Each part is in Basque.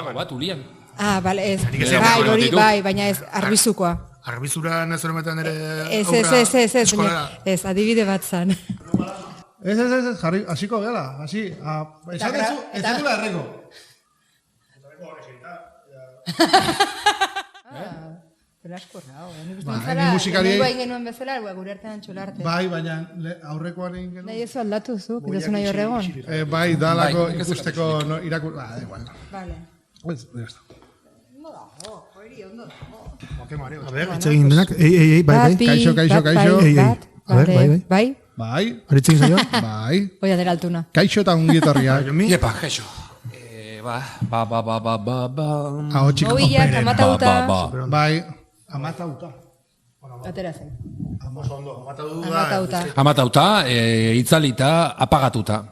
dago bat, Ulian. Bale, ez. Bai, hori, bai, baina ez, arbizukoa. Arbizura nazore metan ere... Ez, adibide bat zan. Ez, jarri, hasiko gela, hasi. Esan dezu, ez dugula erreko. Pero asko rao, musikari... Bai genuen bezala, gure artean txolarte. Bai, baina aurrekoan egin genuen. Nahi ez aldatu zu, kidezu nahi horregon. Bai, dalako ikusteko irakur... igual. Vale. Ez, ya está. A ver, itxegin denak. Bai. Kaixo. A ver, bai. Bai. Aritzegin zaio? Bai. Oia dela altuna. Kaixo eta ongietorriak. Iepa, kaixo. Ahotsik. Oiak, amatauta. Bai. Amatauta. Atera zen. Amatauta. Amatauta, itzalita, apagatuta.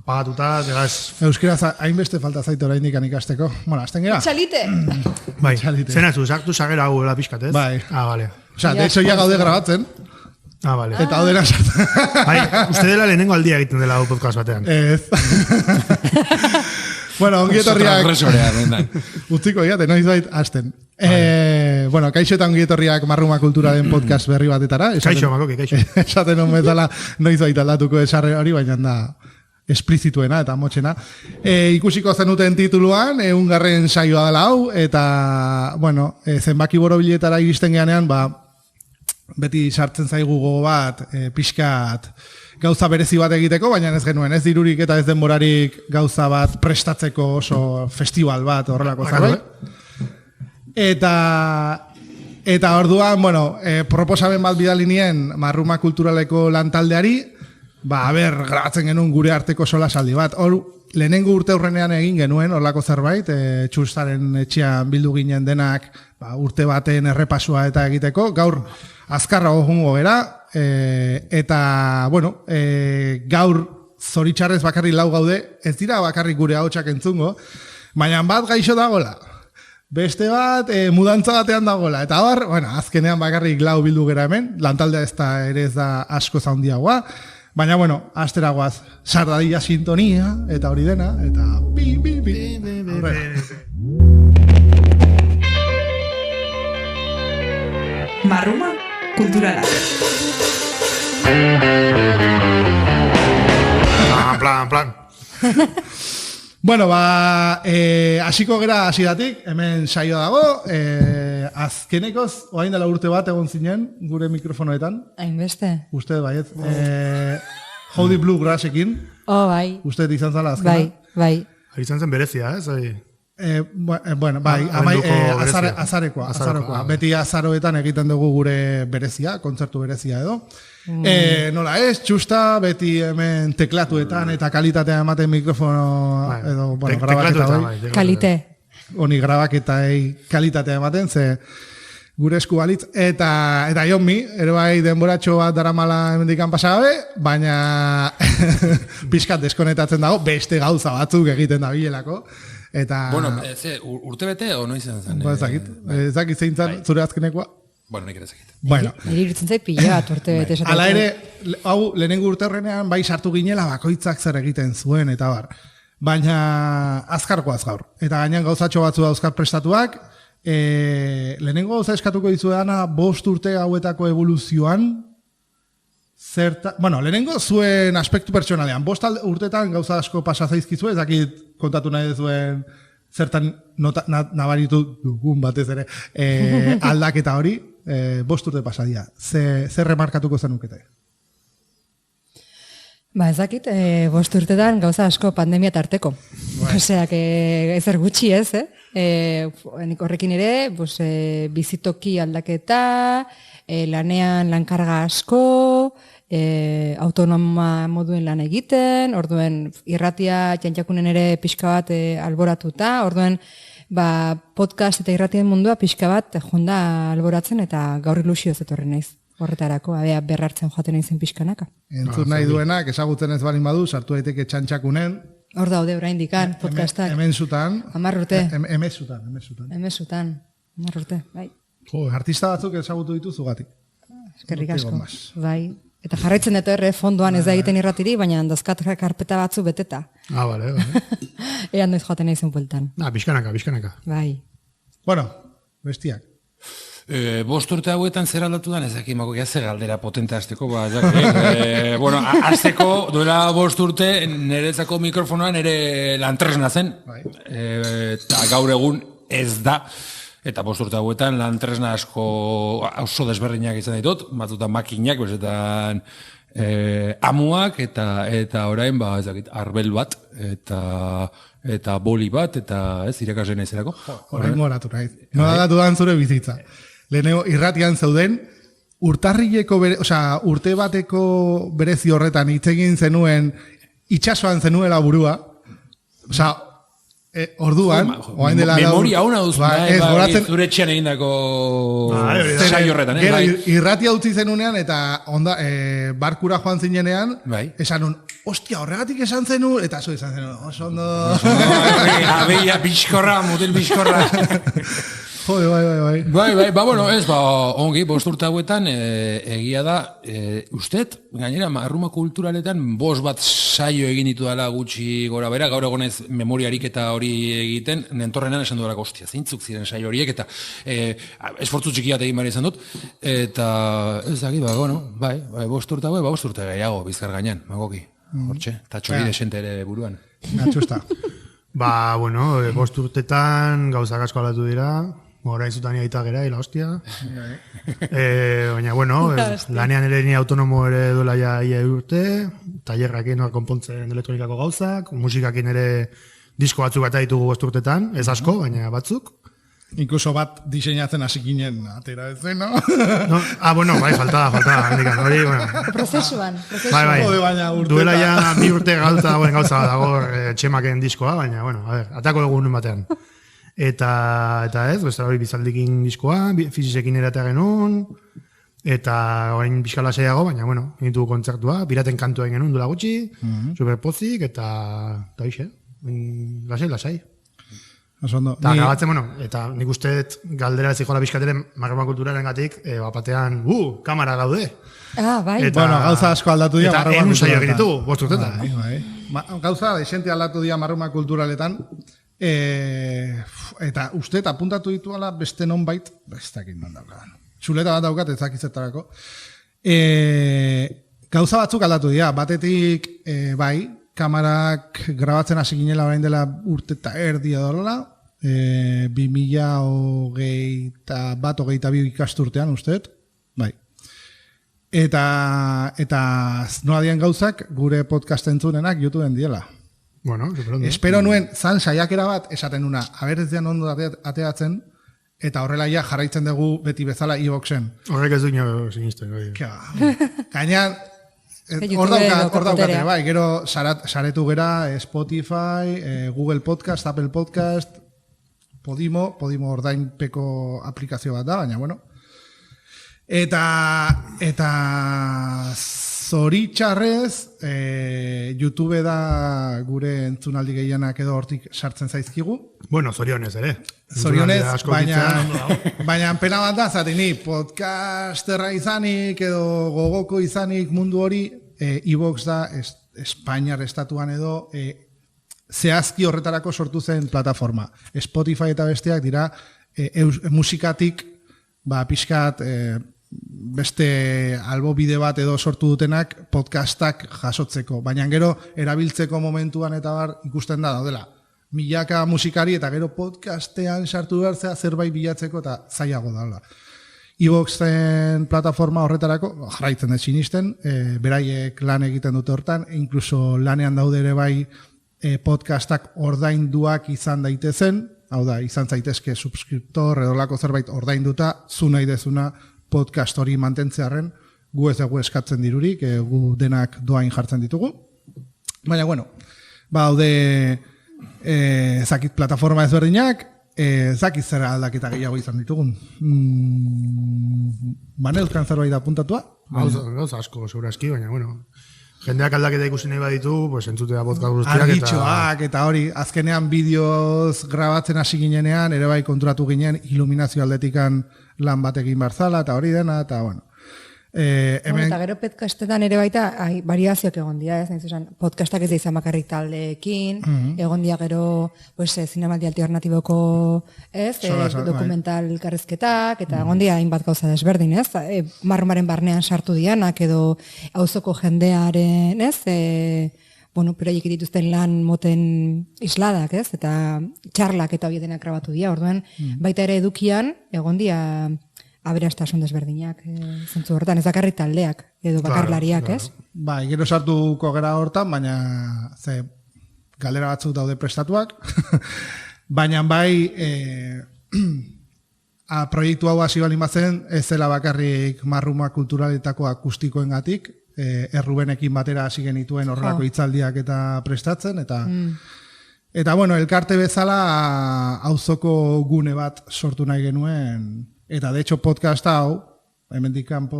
Apagatuta, degaz... Euskaraz hainbeste falta zaitu oraindik ikasteko. Bueno, hasten gara. Txalite! Bai, zenatu, zaktu zagera hau lapizkat, ez? Bai. Vale. Osa, de hecho ya gaude grabatzen. Vale. Eta hau dena sartzen. Bai, uste dela lehenengo aldia egiten dela hau podcast batean. Ez. Bueno, ongietorriak... Utziko egate, noiz bait hasten. Bueno, kaixo eta ongietorriak Marruma Kulturaren podcast berri batetara. Kaixo, Makoki, kaixo. Esaten hon bezala noiz bait aldatuko esarre hori, baina da... esplizituena eta motxena. Ikusiko zenuten tituluan, 100. saioa dela hau, eta, bueno, zenbaki borobiletara iristen geanean, beti sartzen zaigu gogo bat, pixkat gauza berezi bat egiteko, baina ez genuen, ez dirurik eta ez denborarik gauza bat prestatzeko oso festival bat horrelako zerbait. Eta orduan, bueno, proposamen bat bidali nien Marruma Kulturaleko lantaldeari, grabatzen genuen gure arteko solasaldi bat. Hor, lehenengo urte aurrenean egin genuen, horlako zerbait, txustaren etxean bildu ginen denak urte baten errepasua eta egiteko. Gaur, azkarrago jungo gera, eta, bueno, gaur zoritxarrez bakarrik lau gaude, ez dira bakarrik gure ahotsak entzungo, baina bat gaixo dagola. Beste bat, mudantza batean dagoela. Eta hor, bueno, azkenean bakarrik lau bildu gera hemen, lantaldea ez da ere ez da asko zaundiagoa, baina, bueno, asteragoaz, sardadilla sintonia, eta hori dena, eta bi. Marruma Kulturala. Plan. Bueno, hasiko gera hasidatik, hemen saio dago, azkenekoz, orain dela urte bat egon zinen, gure mikrofonoetan. Hainbeste. Uste, baiet. Howdy Bluegrassekin. Bai. Uste izan zala azkena. Bai. Izan zen berezia, ez? Bueno, bai, azarokoa. Beti azaroetan egiten dugu gure berezia, kontzertu berezia edo. Nola ez, txusta, beti hemen teklatuetan eta kalitatea ematen mikrofono edo, bueno, grabaketa hori. Kalite. Honi grabaketa kalitatea ematen, ze gure esku balitz. Eta Jonmi, ere bai denboratxo bat daramala hemendikan pasagabe, baina pixkat deskonetatzen dago, beste gauza batzuk egiten da bilelako. Eta... Bueno, urte bete o noiz zen? Ez dakit zein zan zure azkenekoa? Bueno, nik ere zakit. Bueno. Iritzen zait pila bat urte bete esateko. Hala ere, hau, lehenengo urte horrenean bai sartu ginela bakoitzak zer egiten zuen, eta bar. Baina azkarkoaz gaur. Eta gainean gauzatxo batzu dauzkat prestatuak, lehenengo gauza eskatuko dizuedana 5 urte hauetako evoluzioan, bueno, lehenengo zuen aspektu pertsonalean, 5 urtetan gauza asko pasa zaizkizu, ez dakit kontatu nahi dezuen zertan nabaritu dugun batez ere aldaketa hori, 5 urte pasadia. Zer remarkatuko zenukete? Ez dakit, 5 urtetan gauza asko pandemia tarteko. Oseak, ezer gutxi ez, horrekin ere, bizitoki aldaketa, lanean lankarga asko, autonoma moduen lan egiten, orduen irratia txantxakunen ere pixka bat alboratuta, orduen podcast eta irratien mundua pixka bat jonda alboratzen eta gaur ilusioz etorri naiz. Horretarako, berrartzen joaten naizen pixkanaka. Entzun nahi duenak, ezagutzen ez balin badu, sartu daiteke txantxakunen. Hor daude oraindikan podcastak. Hemen zutan. 10 urte. Hemen zutan. 10 urte, bai. Artista batzuk ezagutu dituzu gatik. Eskerrik asko. Bai. Eta jarraitzen dut erre fondoan ez da egiten irratiri, baina dazkat karpeta batzu beteta. Vale. Ean noiz joaten nahi zen bueltan. Bizkanaka. Bai. Bueno, bestiak. 5 urte hauetan zer aldatu da, ez dakimako ze galdera potente azteko, bueno, azteko duela 5 urte niretzako mikrofonoa nire lantresna zen, eta gaur egun ez da, eta 5 urte hauetan lantresna asko oso desberdinak izan ditut, batzutan makinak, bezetan amuak, eta orain, ez dakit, arbel bat, eta boli bat, eta ez, irakasle naizerako. Orain goratu nahi. Nola datu dan zure bizitza. Lehenengo irratian zeuden, urtarrileko, urte bateko berezi horretan hitz egin zenuen, itxasoan zenuela burua, orduan, oain dela... Memoria hona duz, zure txean egindako saio horretan. Gero, irratia utzi zenunean, eta barkura joan zinenean, esan un, ostia, horregatik esan zenu, eta zo esan zenu, oso ondo... Abeia, bizkorra, mutil bizkorra. Jode, bai. Bueno, ongi, 5 urte hauetan, egia da, usted, gainera, marruma kulturaletan, 5 bat saio egin ditu dela gutxi gora bera, gaur egonez memoriarik eta hori egiten, nentorrenan esan duela ostia, zeintzuk ziren saio horiek, eta esfortzu txikiat egin bari izan dut, eta ez dakit, bai, 5 urte hauek, 5 urte gehiago, bizkar gainean, magoki, hortxe, eta txori desente ere buruan. Natxusta. 5 urtetan gauzak asko aldatu dira, orain zutan iaita gera, la hostia. Baina, lanean ere ni autonomo ere duela ia urte, tailerrakin konpontzen elektronikako gauzak, musikakin ere disko batzuk eta ditugu 5 urtetan, ez asko, baina batzuk. Inkluso bat diseinatzen hasi ginen, atera ez zen, no? Bai, falta, handikan, hori, Prozesuan. Bai, duela ja 2 urte gauza bat dago txemaken diskoa, baina, atako egun batean. Eta ez, hori bizaldikin diskoa, fizisekin eratea genuen, eta orain bizkala zeiago, baina, egin kontzertua, piraten kantua egin genuen duela gutxi, superpozik, eta hoxe, lasai. Eta gabatzen, eta nik uste galdera ez ikola bizkateren marruma kulturaren gatik, batean, kamara gaude. Bai. Gauza asko aldatu dira marruma kulturaletan. Eta saio egin ditugu, 5 urtetan. Gauza desente aldatu dira marruma kulturaletan, eta uste apuntatu dituala beste nonbait, ez dakit non daukadan. Txuleta bat daukat ez dakizertarako. Gauza batzuk aldatu dira, batetik, kamarak grabatzen hasi ginela orain dela urte eta erdi edola, 2021-22 ikasturtean usteet, bai. Eta nola dian gauzak gure podcast entzunenak YouTubeen diela. Espero nuen, zan saiakera bat esaten nuna, ez dian ondo ateatzen, eta horrela ja jarraitzen dugu beti bezala iVoxen. Horrek ez dugu sinisten. Gainean, hor daukate, bai, gero saretu gera Spotify, Google Podcast, Apple Podcast, Podimo ordainpeko aplikazio bat da, baina, Eta zoritxarrez, YouTube da gure entzunaldi gehienak edo hortik sartzen zaizkigu. Zorionez ere. Zorionez, baina pena bat da, zatini, podcasterra izanik edo gogoko izanik mundu hori, iVox da Espainiar estatuan edo zehazki horretarako sortu zen plataforma. Spotify eta besteak dira musikatik pixkat beste albobide bat edo sortu dutenak podcastak jasotzeko. Baina gero erabiltzeko momentuan eta ikusten da daudela. Milaka musikari eta gero podcastean sartu behartzea zerbait bilatzeko eta zailago da. iVoxen plataforma horretarako jarraitzen da sinisten, beraiek lan egiten dute hortan, inkluso lanean daude ere bai podcastak ordainduak izan daitezen, hau da, izan zaitezke subskriptor edolako zerbait ordainduta, zu nahi dezuna podcast hori mantentzearen, gu ez dugu eskatzen dirurik, gu denak doain jartzen ditugu. Baina, haude zakit plataforma ezberdinak, zakit zer aldaketa gehiago izan ditugun. Baneuzkan zerbait apuntatua? Gauza asko, segurazki, baina, jendeak aldaketa ikusi nahi baditu, entzutea podcast guztiak eta... Argitxoak eta hori, azkenean bideoz grabatzen hasi ginenean, ere bai konturatu ginen iluminazio aldetikan lan bat egin barzala, eta hori dena, eta Hemen... Eta gero podcastetan ere baita, variazioak egon dira, ez nahi zuzan, podcastak ez da izan bakarrik taldeekin, egon dira gero, pues, zinemaldi alternatiboko, ez, dokumental elkarrizketak, eta egon dira hainbat gauza desberdin, ez, marrumaren barnean sartu dianak, edo auzoko jendearen, ez, peraiek dituzten lan moten isladak, ez, eta txarlak eta horietenak grabatu dira, orduan, baita ere edukian, egon dira, aberastasun desberdinak, zentzu horretan, ez bakarrik taldeak, edo bakarlariak, ez? Ba, gero sartuko gara hortan, baina galdera batzuk daude prestatuak, baina bai proiektu hau hasi balin bazen, ez zela bakarrik marruma kulturaletako akustikoengatik, Errubenekin batera hasi genituen horrelako hitzaldiak eta prestatzen, eta bueno, elkarte bezala auzoko gune bat sortu nahi genuen. Eta, de hecho, podcast hau, hemendik kanpo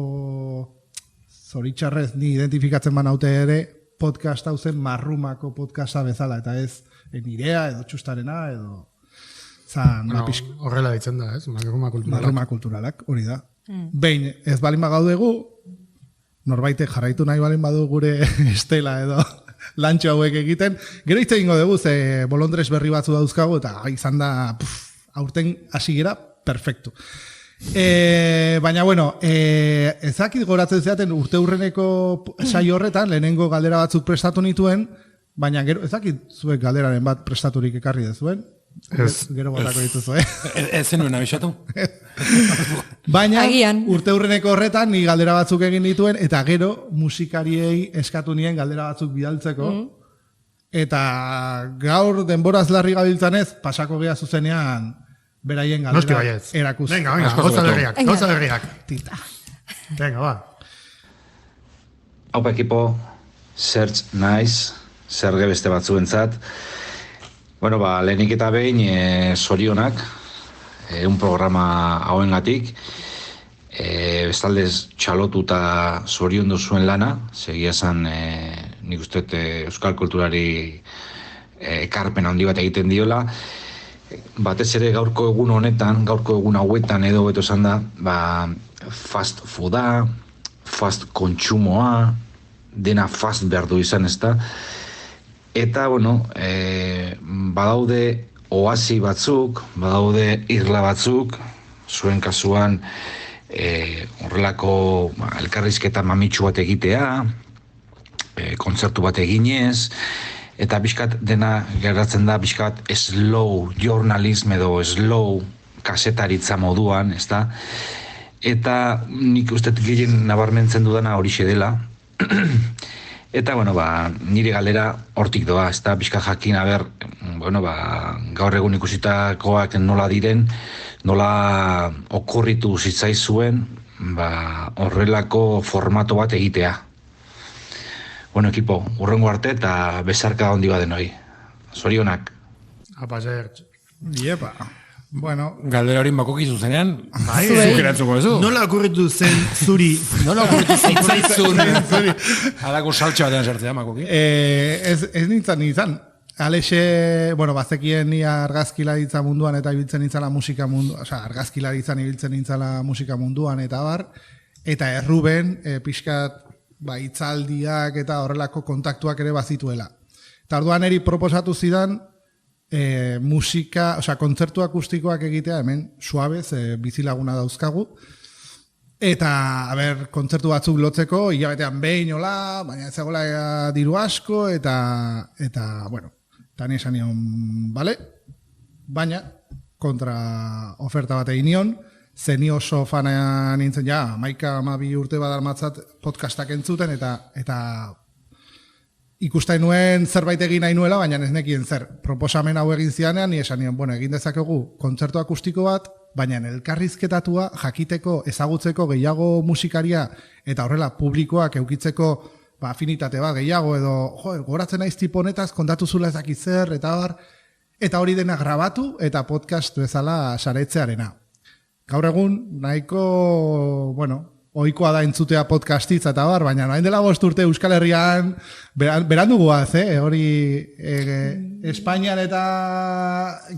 zoritxarrez ni identifikatzen banaute ere, podcast hau zen marrumako podcasta bezala, eta ez nirea, edo txustarena, edo... Horrela ditzen da, ez? Marruma kulturalak, hori da. Behin, ez balin bagaudegu, norbaitek jarraitu nahi balin badu gure estela edo lantxo hauek egiten, gero hitz egingo dugu, ze bolondrez berri batzu dauzkagu, eta izan da, aurten hasi gera, perfecto. Baina, bueno, ezakit goratzen zeaten urte hurreneko saio horretan, lehenengo galdera batzuk prestatu nituen, baina gero, ezakit zuek galderaren bat prestaturik ekarri dezuen? Gero botako dituzu, Ez zenuen abisatu? Baina, urte hurreneko horretan, ni galdera batzuk egin dituen, eta gero musikariei eskatu nien galdera batzuk bidaltzeko, eta gaur denboraz larri gabiltzanez, pasako gea zuzenean, beraien galdera erakuz. Venga, gauza berriak. Venga, ba. Haupa ekipo, search naiz, zerge beste batzuentzat. Bueno, lehenik eta behin zorionak, un programa hauengatik, bestaldez txalotu eta zoriondu zuen lana, segia esan nik uste euskal kulturari ekarpen handi bat egiten diola, batez ere gaurko egun honetan, gaurko egun hauetan edo beto esan da, fast fooda, fast kontsumoa, dena fast behar du izan ez da. Eta, bueno, badaude oasi batzuk, badaude irla batzuk, zuen kasuan horrelako elkarrizketa mamitsu bat egitea, kontzertu bat eginez, eta bizkat dena geratzen da bizkat slow journalism edo slow kasetaritza moduan, ez da? Eta nik uste gehien nabarmentzen dudana horixe dela. Eta, bueno, nire galera hortik doa, ez da? Bizkat jakin, gaur egun ikusitakoak nola diren, nola okurritu zitzaizuen, horrelako formato bat egitea. Bueno, ekipo, urrengo arte eta bezarka handi badenoi. Zorionak. Apa, zertx. Iepa. Bueno. Galdera hori makoki zuzenean, zuk eratzuko ezu. Nola okurritu zen zuri? Nola okurritu zitzaizun? Halako saltxo batean sartzea, makoki? Ez nintzen. Alexe, bazekien ni argazkilaritza munduan eta ibiltzen nintzala musika munduan, argazkilaritzan ibiltzen nintzala musika munduan eta bar, eta Erruben, pixkat, hitzaldiak eta horrelako kontaktuak ere bazituela. Eta orduan eri proposatu zidan musika, kontzertu akustikoak egitea hemen suabez, bizilaguna dauzkagu. Eta, kontzertu batzuk lotzeko, hilabetean behin hola, baina ez egola diru asko, eta eta ni esan nion, bale? Baina, kontra oferta bat egin nion, zeni oso fana nintzen, maika 12 urte badarmatzat podcastak entzuten, eta ikusten nuen zerbait egin nahi nuela, baina ez nekien zer. Proposamen hau egin zianean, ni esan nion, egin dezakegu kontzertu akustiko bat, baina elkarrizketatua jakiteko, ezagutzeko gehiago musikaria, eta horrela publikoak eukitzeko afinitate bat gehiago, edo goratzen naiz tipo honetaz, kontatu zula ezakit zer, eta hori dena grabatu, eta podcast bezala saretzearena. Gaur egun, nahiko, ohikoa da entzutea podcastitza eta bar, baina nahin dela 5 urte Euskal Herrian berandu guaz, hori Espainian eta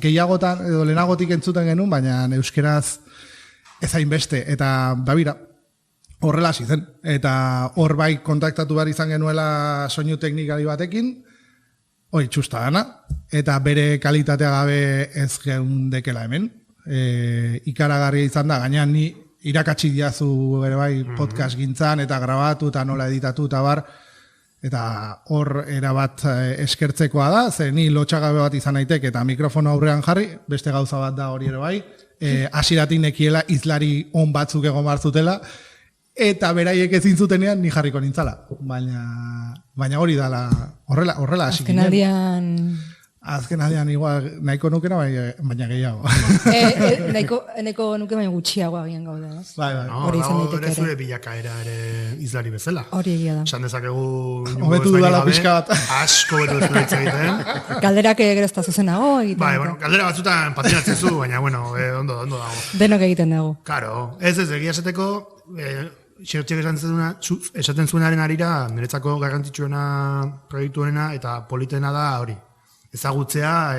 gehiagotan, edo lehenagotik entzuten genuen, baina euskeraz ez hainbeste. Eta, horrela hasi zen. Eta hor bai kontaktatu behar izan genuela soinu teknikari batekin, hori txusta dana, eta bere kalitatea gabe ez geundekela hemen. Ikaragarria izan da, gainean ni irakatsi diazu ere bai podcast gintzan, eta grabatu, eta nola editatu, eta bar, eta hor erabat eskertzekoa da, ze ni lotxagabe bat izan naitek, eta mikrofono aurrean jarri, beste gauza bat da hori ere bai, hasieratik nekiela izlari on batzuk egon barzutela, eta beraiek ezin zutenean ni jarriko nintzala. Baina hori dala, horrela hasi ginen. Azken aldean igual nahiko nukena, baina gehiago. Nahiko nuke baina gutxiago agian gaude. Bai. Hori ere zure bilakaera ere izlari bezala. Hori egia da. Esan dezakegu hobetu dudala pixka bat. Asko betu ez duetz egiten. Galderak gero ez da zuzenago egiten. Bai, bueno, galdera batzutan patinatzen zu, baina bueno, ondo dago. Denok egiten dugu. Claro, ez egia esateko, Xertxek esaten zuenaren arira, niretzako garrantzitsuena proiektu honena eta politena da hori. Ezagutzea,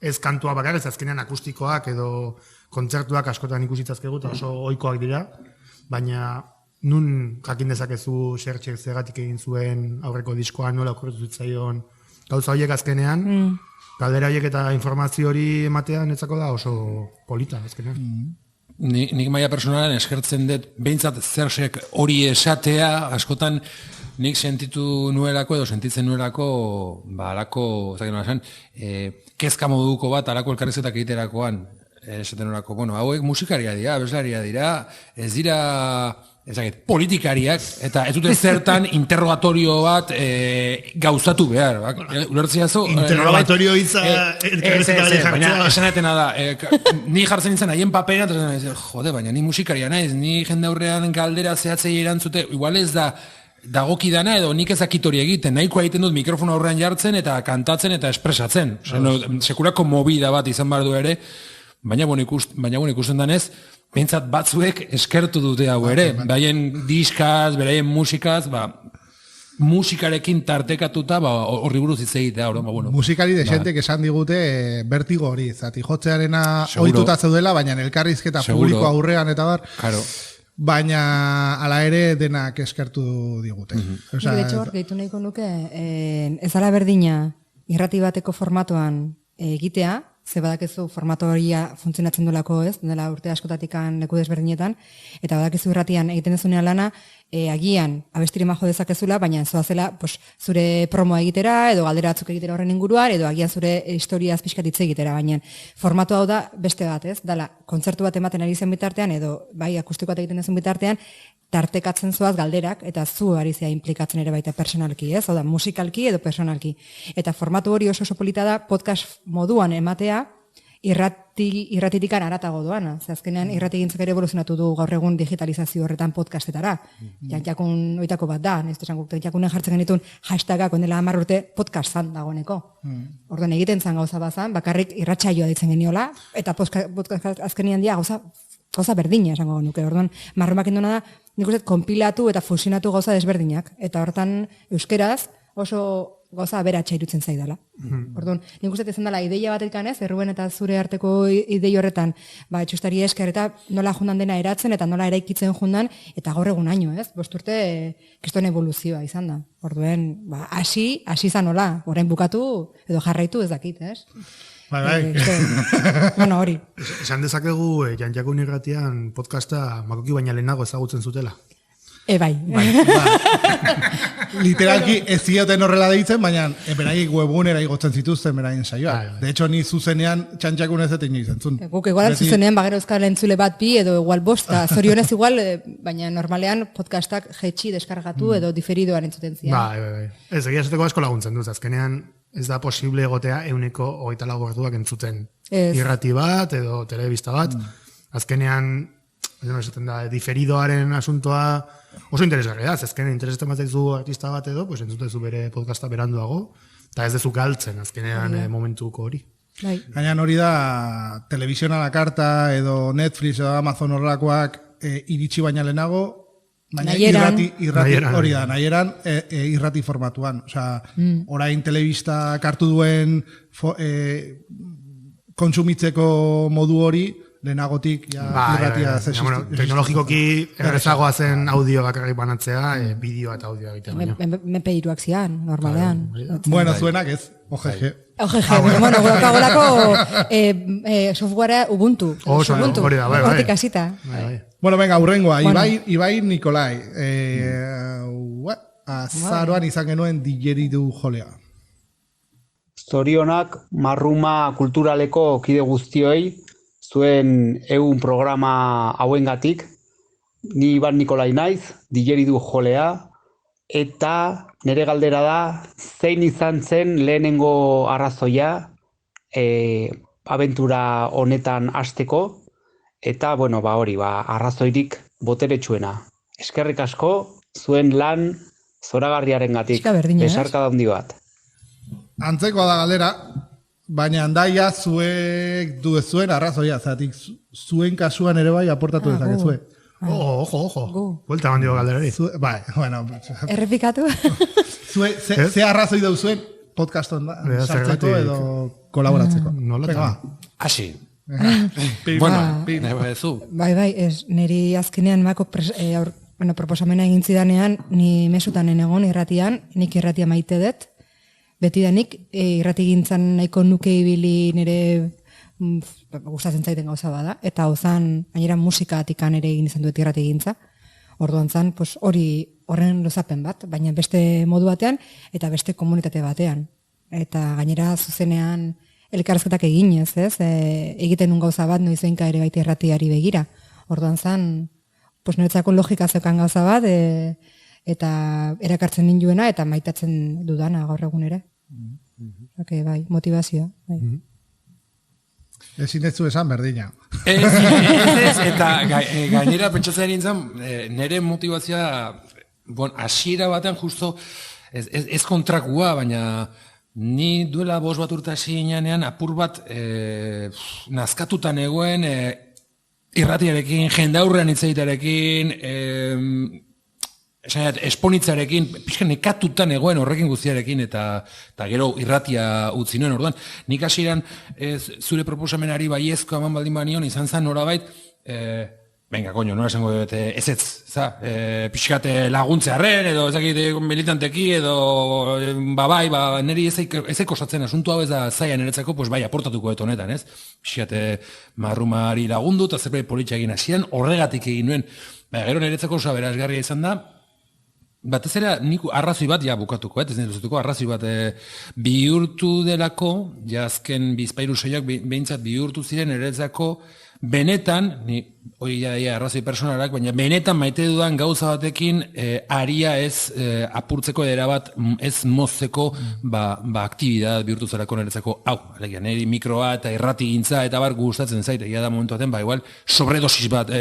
ez kantua bakar, ez azkenean akustikoak edo kontzertuak askotan ikusitzazkegu eta oso ohikoak dira, baina nun jakin dezakezu Xertxek zergatik egin zuen aurreko diskoa nola okurritu zitzaion gauza horiek azkenean, galdera horiek eta informazio hori ematea netzako da oso polita azkenean. Nik maila personalen eskertzen dut, behintzat Zersek hori esatea, askotan nik sentitu nuelako edo sentitzen nuelako, alako, kezka moduko bat, alako elkarrezetak egiterakoan, esaten nuelako, bueno, hauek musikaria dira, abeslaria dira, ez dira, politikariak, eta ez dute zertan interrogatorio bat gauzatu behar. Ulertzea zo? Interrogatorio itza elkarrezetak jartzea. Esan etena da, ni jartzen izan haien paperan, jode, baina ni musikaria naiz, ni jende aurrean galdera zehatzei erantzute, igual ez da, dagokidana edo nik ezakit hori egiten, nahikoa egiten dut mikrofono aurrean jartzen eta kantatzen eta espresatzen. Sekurako movida bat izan behar du ere, baina ikusten danez, behintzat batzuek eskertu dute hau ere, baien diskaz, beraien musikaz, musikarekin tartekatuta horri buruz hitz egitea. Musikari desentek esan digute bertigo hori, zati jotzearena ohituta zeudela, baina elkarrizketa publiko aurrean eta bar, baina ala ere denak eskertu digute. De hecho, gehitu nahiko nuke, ez ala berdina irrati bateko formatoan egitea, ze badakizu formato horia funtzionatzen duelako, ez, dela urte askotatikan leku desberdinetan, eta badakizu irratian egiten dezunean lana, agian abestire majo dezakezula, baina zoazela zure promoa egitera, edo galdera batzuk egitera horren inguruan, edo agian zure historia azpiskatitze egitera, baina formatu hau da beste bat, ez, dala, kontzertu bat ematen ari zen bitartean, edo bai akustiko bat egiten dezen bitartean, tartekatzen zoaz galderak, eta zu ari zea implikatzen ere baita personalki, ez, hau da, musikalki edo personalki. Eta formatu hori oso polita da podcast moduan ematea, irratitikan aratago doana. Azkenean irrati gintzak ere evoluzionatu du gaur egun digitalizazio horretan podcastetara. Jakun oitako bat da, ez esan guk jakunen jartzen genitun hashtagak ondela 10 urte podcastan dagoeneko. Orduan egiten zan gauza bazan, bakarrik irratsaioa ditzen geniola, eta podcast azkenean dia gauza berdina esango nuke. Orduan, marromak induna da, nik uste konpilatu eta fusionatu gauza desberdinak. Eta hortan euskeraz oso gauza aberatsa irutzen zaidala. Orduan, nik uste izan dela ideia batekan ez, Erruben eta zure arteko idei horretan, txustari esker eta nola jundan dena eratzen eta nola eraikitzen jundan, eta gaur egun aino, ez? 5 urte kriston evoluzioa izan da. Orduan, hasi izan nola, orain bukatu edo jarraitu ez dakit, ez? Bai. Bueno, hori. Esan dezakegu, Janjakun irratian podcasta makoki baina lehenago ezagutzen zutela. Bai. Literalki ez zioten horrela deitzen, baina beraiek webgunera igotzen zituzten beraien saioa. De hecho, ni zuzenean Txantxakun ez etik nire zentzun. Guk igual zuzenean bagero euskal entzule bat bi edo igual bosta. Zorionez igual, baina normalean podcastak jetxi deskargatu edo diferidoan entzuten zian. Bai. Ez egia esateko asko laguntzen duz. Azkenean ez da posible egotea 124 orduak entzuten irrati bat edo telebista bat. Azkenean, esaten da, diferidoaren asuntoa oso interesgarria da, azkenean interesetan batzaizu artista bat edo, pues entzutezu bere podcasta beranduago, eta ez dezu galtzen azkenean momentuko hori. Gaina hori da, televisión a la carta edo Netflix edo Amazon horrelakoak iritsi baina lehenago, baina irrati hori da, nahieran irrati formatuan. Osea, orain telebista kartu duen kontsumitzeko modu hori, lehenagotik irratia teknologikoki errezagoa zen audio bakarrik banatzea, bideo eta audio egitea baino. MP3ak zian, normalean. Bueno, zuenak ez, OGG. OGG, bueno, gurokagolako softwarea Ubuntu. Ubuntu, hori da, bai. Hortik hasita. Bueno, venga, urrengoa, Ibai Nikolai. Azaroan izan genuen digeridu jolea. Zorionak marruma kulturaleko kide guztioi, zuen egun programa hauengatik, ni Iban Nikolai naiz, digeridu jolea, eta nire galdera da, zein izan zen lehenengo arrazoia abentura honetan hasteko, eta, bueno, arrazoirik boteretsuena. Eskerrik asko, zuen lan zoragarriarengatik. Besarkada handi bat. Antzekoa da galdera, baina handaia zuek zuen arrazoia, zatik zuen kasuan ere bai aportatu dezakezue. Ojo. Buelta bandio galderari. Bai, bueno. Errepikatu? Ze arrazoi dau zuen podcaston da, sartzeko edo kolaboratzeko. Nola. Asi. Bai, niri azkenean mako proposamena egin zidanean, ni mesutan egon irratian, nik irratia maite dut, beti da nik irrati gintzan nahiko nuke ibili nire gustatzen zaiten gauza bada, eta hozan, gainera musika atikan ere egin izan duet irrati gintza, orduan zan, horren lozapen bat, baina beste modu batean, eta beste komunitate batean. Eta gainera zuzenean elkarrezketak eginez, egiten un gauza bat, noizoinka ere baita irratiari begira. Orduan zan, niretzako logika zeukan gauza bat, eta erakartzen ninduena, eta maitatzen dudana gaur egun ere. Bai, motivazioa. Ezin ez zu esan berdina. Ez, eta gainera pentsatzen nintzen, nire motivazioa, hasiera batean justo, ez kontrakua, baina ni duela 5 bat urte hasi ginean apur bat nazkatutan egoen irratiarekin, jendaurrean hitzeitarekin, esponitzarekin, pixka nekatutan egoen horrekin guztiarekin, eta gero irratia utzi nuen orduan. Nik hasieran zure proposamenari baiezko eman baldin banion, izan zen norabait, venga, koño, nola esango dut, pixkate laguntzearen, edo ezakit militanteki, edo niri ezeko osatzen asuntu hau ez da zaila niretzako, bai, aportatuko dut honetan, ez? Pixkate marrumari lagundu, eta zerbait politxa egin hasieran, horregatik egin nuen. Gero niretzako osa berazgarria izan da, batez ere, nik arrazoi bat bukatuko, ez niretzatuko, arrazoi bat bihurtu delako, azken bizpairu saioak behintzat bihurtu ziren niretzako, benetan, hori arrazoi personalak, baina benetan maite dudan gauza batekin aria ez apurtzeko edera bat ez mozteko aktibidad bihurtu zelako niretzako, niri mikroa eta irrati gintza eta bar gustatzen zait, egia da momentu baten, igual sobredosis bat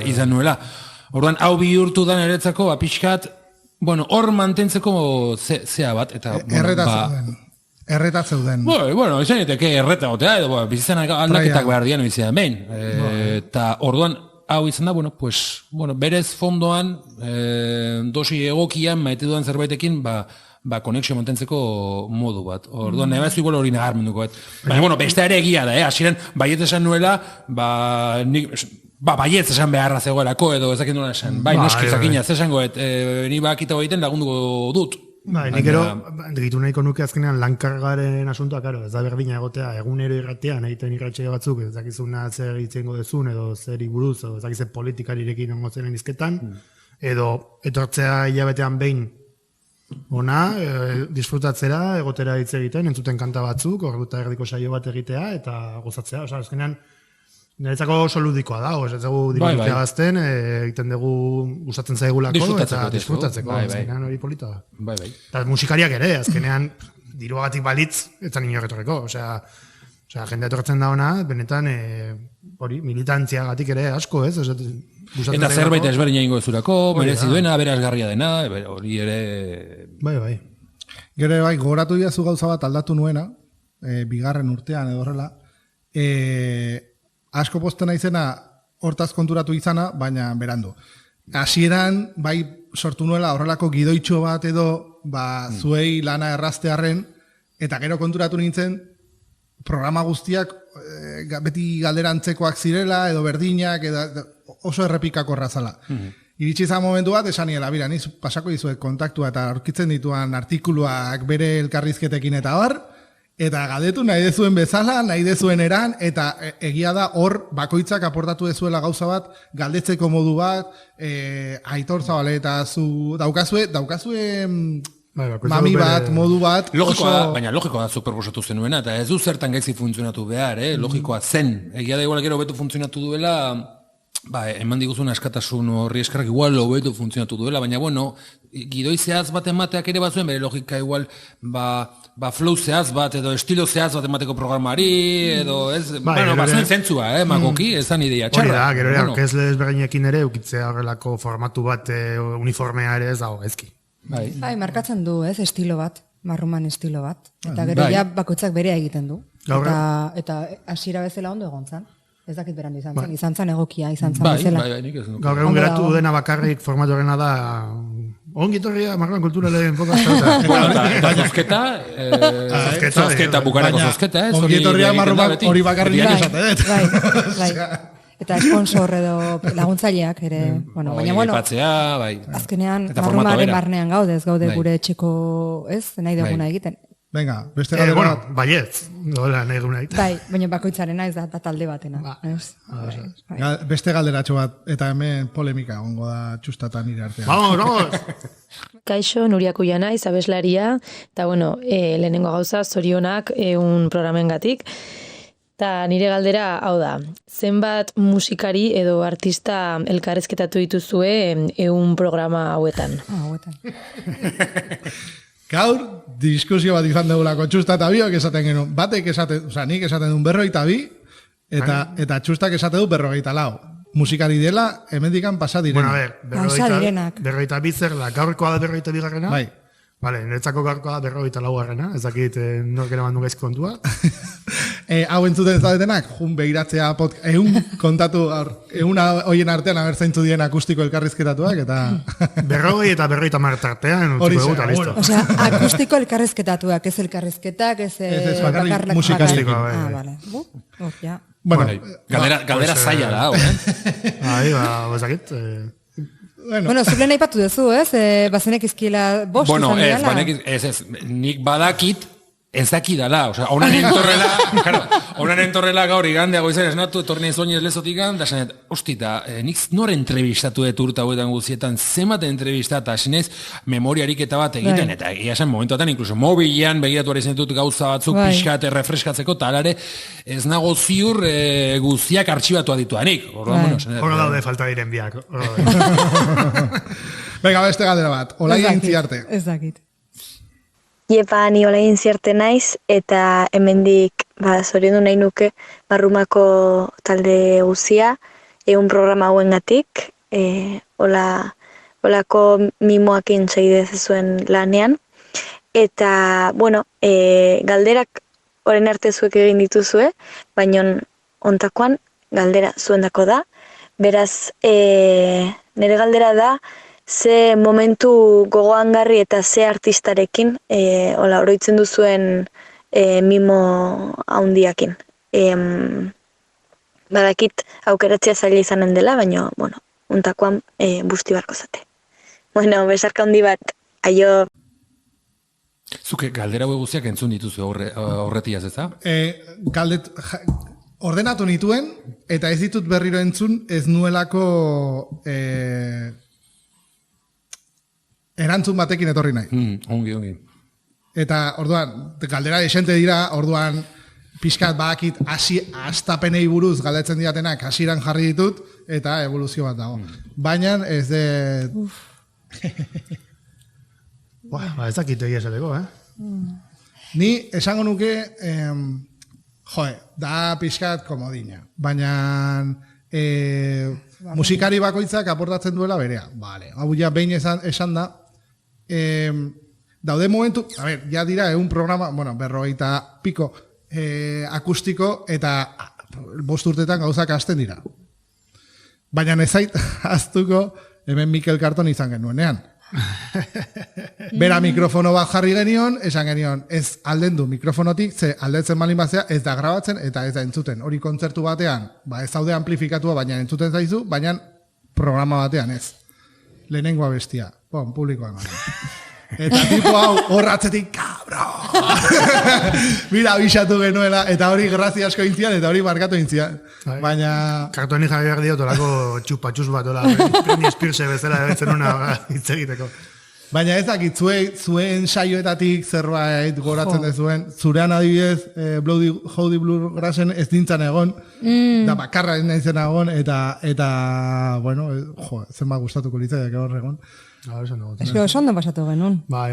izan nuela. Orduan, hau bihurtu da niretzako, pixkat, hor mantentzeko zea bat, eta... Erretatzeu den. Izan diteke erreta gotea, edo bizitzen aldaketak behar dian bizia behin. Eta orduan, hau izan da, berez fondoan, dosi egokian, maite dudan zerbaitekin, konexio mantentzeko modu bat. Orduan, neba ez igual hori nagarmenduko. Baina, beste ere egia da, hasieran, baiet esan nuela, baiet esan beharra zegoelako, edo ezakin duela esan. Noski zakina, zesango, ni bakita egiten lagunduko dut. Nik ero, ditu nahiko nuke azkenean lankargaren asuntoa, ez da berdina egotea, egunero irratean, egiten irratxe batzuk, ez dakizuna zer itzengo dezun, edo zer buruz, edo ez dakizet politikarirekin ongo zenen izketan, edo etortzea hilabetean behin ona, disfrutatzera, egotera hitz egiten, entzuten kanta batzuk, orduta erdiko saio bat egitea, eta gozatzea, azkenean, niretzako oso ludikoa da, ez dugu dirudukia gazten, egiten dugu gustatzen zaigulako, eta disfrutatzeko, azkenean hori polita da. Eta musikariak ere, azkenean, diruagatik balitz, ez da nino erretorreko, jendea etorretzen da ona, benetan, militantziagatik ere asko, ez? Eta zerbait ezberdina ingo ezurako, merezi duena, berazgarria dena, hori ere... Bai. Gero, gogoratu diazu gauza bat aldatu nuena, bigarren urtean edo horrela, asko postena izena hortaz konturatu izana, baina berandu. Hasieran, sortu nuela horrelako gidoitxo bat edo zuei lana erraztearren, eta gero konturatu nintzen programa guztiak beti galderantzekoak zirela, edo berdinak, edo oso errepikakorra zala. Iritsi izan momentu bat, esan niela, bira, niz pasako dizuet kontaktua eta aurkitzen dituan artikuluak bere elkarrizketekin eta hor, eta galdetu nahi dezuen bezala, nahi dezuen eran, eta egia da hor bakoitzak aportatu dezuela gauza bat, galdetzeko modu bat, Aitor Zabale eta zu daukazue mami bat, modu bat. Baina logikoa da zuk proposatu zenuena, eta ez du zertan gaizki funtzionatu behar, logikoa zen. Egia da igual gero hobeto funtzionatu duela, eman diguzun askatasun horri eskarrak igual hobeto funtzionatu duela, baina bueno, gidoi zehaz bat emateak ere batzuen, bere logika igual, flow zehaz bat, edo estilo zehaz bat emateko programari, edo ez, bazuen zentzua, makoki, ez da nidea txarra. Hori da, gero ere aurkezle ezberdinekin ere, ukitzea horrelako formatu bat uniformea ere ez dago ezki. Bai, markatzen du, ez, estilo bat, marruman estilo bat. Eta gero ja bakoitzak berea egiten du. Eta hasiera bezala ondo egon zan. Ez dakit berandu izan zan egokia, izan zan bezala. Gaur egun geratu dena bakarrik formatu horrena da ongitorria marruman kulturalen pokazta. Eta zozketa, bukarako zozketa, ez? Ongitorria marruman hori bakarrik esate dut. Bai. Eta sponsor edo laguntzaileak ere, baina azkenean marrumaren barnean gaudez, gaude gure etxeko, ez, nahi duguna egiten. Venga, beste galdera bat. Baietz, dola nahi duguna egiten. Bai, baina bakoitzarena ez da talde batena. Beste galderatxo bat, eta hemen polemika ongo da txustatan nire artean. Vamos! Kaixo, Nuria Kuia naiz, abeslaria, eta lehenengo gauza, zorionak un programengatik. Eta nire galdera, hau da, zenbat musikari edo artista elkarrezketatu dituzue egun programa hauetan? Gaur, diskusio bat izan dugulako txusta eta biok esaten genuen. Batek esaten, nik esaten duen 42, eta txustak esaten du 44. Musikari dela, hemendikan pasa direnak. Bueno, 42 zerla, gaurkoa da 42garrena? Bai. Vale, niretzako gaurkoa da 44garrena, ez dakit norkera mandu gaiz kontua. Hau entzuten zaudetenak, begiratzea egun kontatu, egun hoien artean abertzaintzu dien akustiko elkarrizketatuak, eta... 40 eta 50 tartean, utziko eguta, listo. Osea, akustiko elkarrizketatuak, ez elkarrizketak, ez bakarrik musikari. Vale. Ja. Bueno, galdera zaila da, bazakit... Bueno, zuplen aipatu duzu, ez? Bazenek izkiela bost izan dira. Ez, nik badakit ez dakidala, osea, honan entorrela gaur igandeago izan esnatu, etorri nahi zoinez lezotik da sanet, hostita, nik nor entrevistatu dut hauetan guzietan, zematen entrevista, eta sinez memoriarik eta bat egiten, eta egia esan momentuatan, inkluso mobilean begiratu ari zenetut gauza batzuk pixkat refreskatzeko, talare ez nago ziur guztiak artxibatua dituanik. Horra daude falta diren biak. Venga, beste galdera bat, Olaia Intziarte. Ez dakit. Iepa, ni Olaia Intziarte naiz, eta hemendik zoriondu nahi nuke marrumako talde guzia, egun programa hauengatik, olako mimoakin segidez zuen lanean. Eta, galderak orain arte zuek egin dituzue, baina ontakoan galdera zuendako da. Beraz, nire galdera da, ze momentu gogoangarri eta ze artistarekin oroitzen duzuen mimo haundiakin. Badakit aukeratzea zaila izanen dela, baina, untakoan busti barko zate. Besarka handi bat, aio... Zuke galdera guztiak entzun dituzu horretiaz, ez da? Ordenatu nituen, eta ez ditut berriro entzun, ez nuelako... erantzun batekin etorri nahi. Ongi. Eta, orduan, galdera desente dira, orduan, pixkat bakit astapenei buruz galdetzen diatenak hasieran jarri ditut, eta evoluzio bat dago. Baina, ez de... Ez dakit egia esateko, Ni, esango nuke, da pixkat komodina. Baina... musikari bakoitzak aportatzen duela berea. Vale, hau ja behin esan da, daude momentu, ja dira egun programa, 40 piko akustiko, eta 5 urtetan gauzak hasten dira. Baina ez zait, aztuko, hemen Mikel Karton izan genuenean. Bera mikrofono bat jarri genion, esan genion, ez aldendu mikrofonotik, ze aldetzen balin bazea, ez da grabatzen eta ez da entzuten. Hori kontzertu batean, ez daude amplifikatua, baina entzuten zaizu, baina programa batean ez. Lehenengoa bestia, publikoa eman. Eta tipo hau, horratzetik, kabro! Mira, bisatu genuela, eta hori grazia asko intzian, eta hori markatu intzian. Baina... Kartoni jarri behar diot, olako txupatxuz bat, ola, Britney Spearse bezala, etzen una hitz egiteko. Baina ez dakit, zuen saioetatik zerbait goratzen dezuen, zurean adibidez, Howdy Bluegrassen ez dintzan egon, da bakarra ez naizen egon, eta bueno, zenba gustatuko litzaiak hor egon. Ez que oso ondo pasatu genuen. Bai.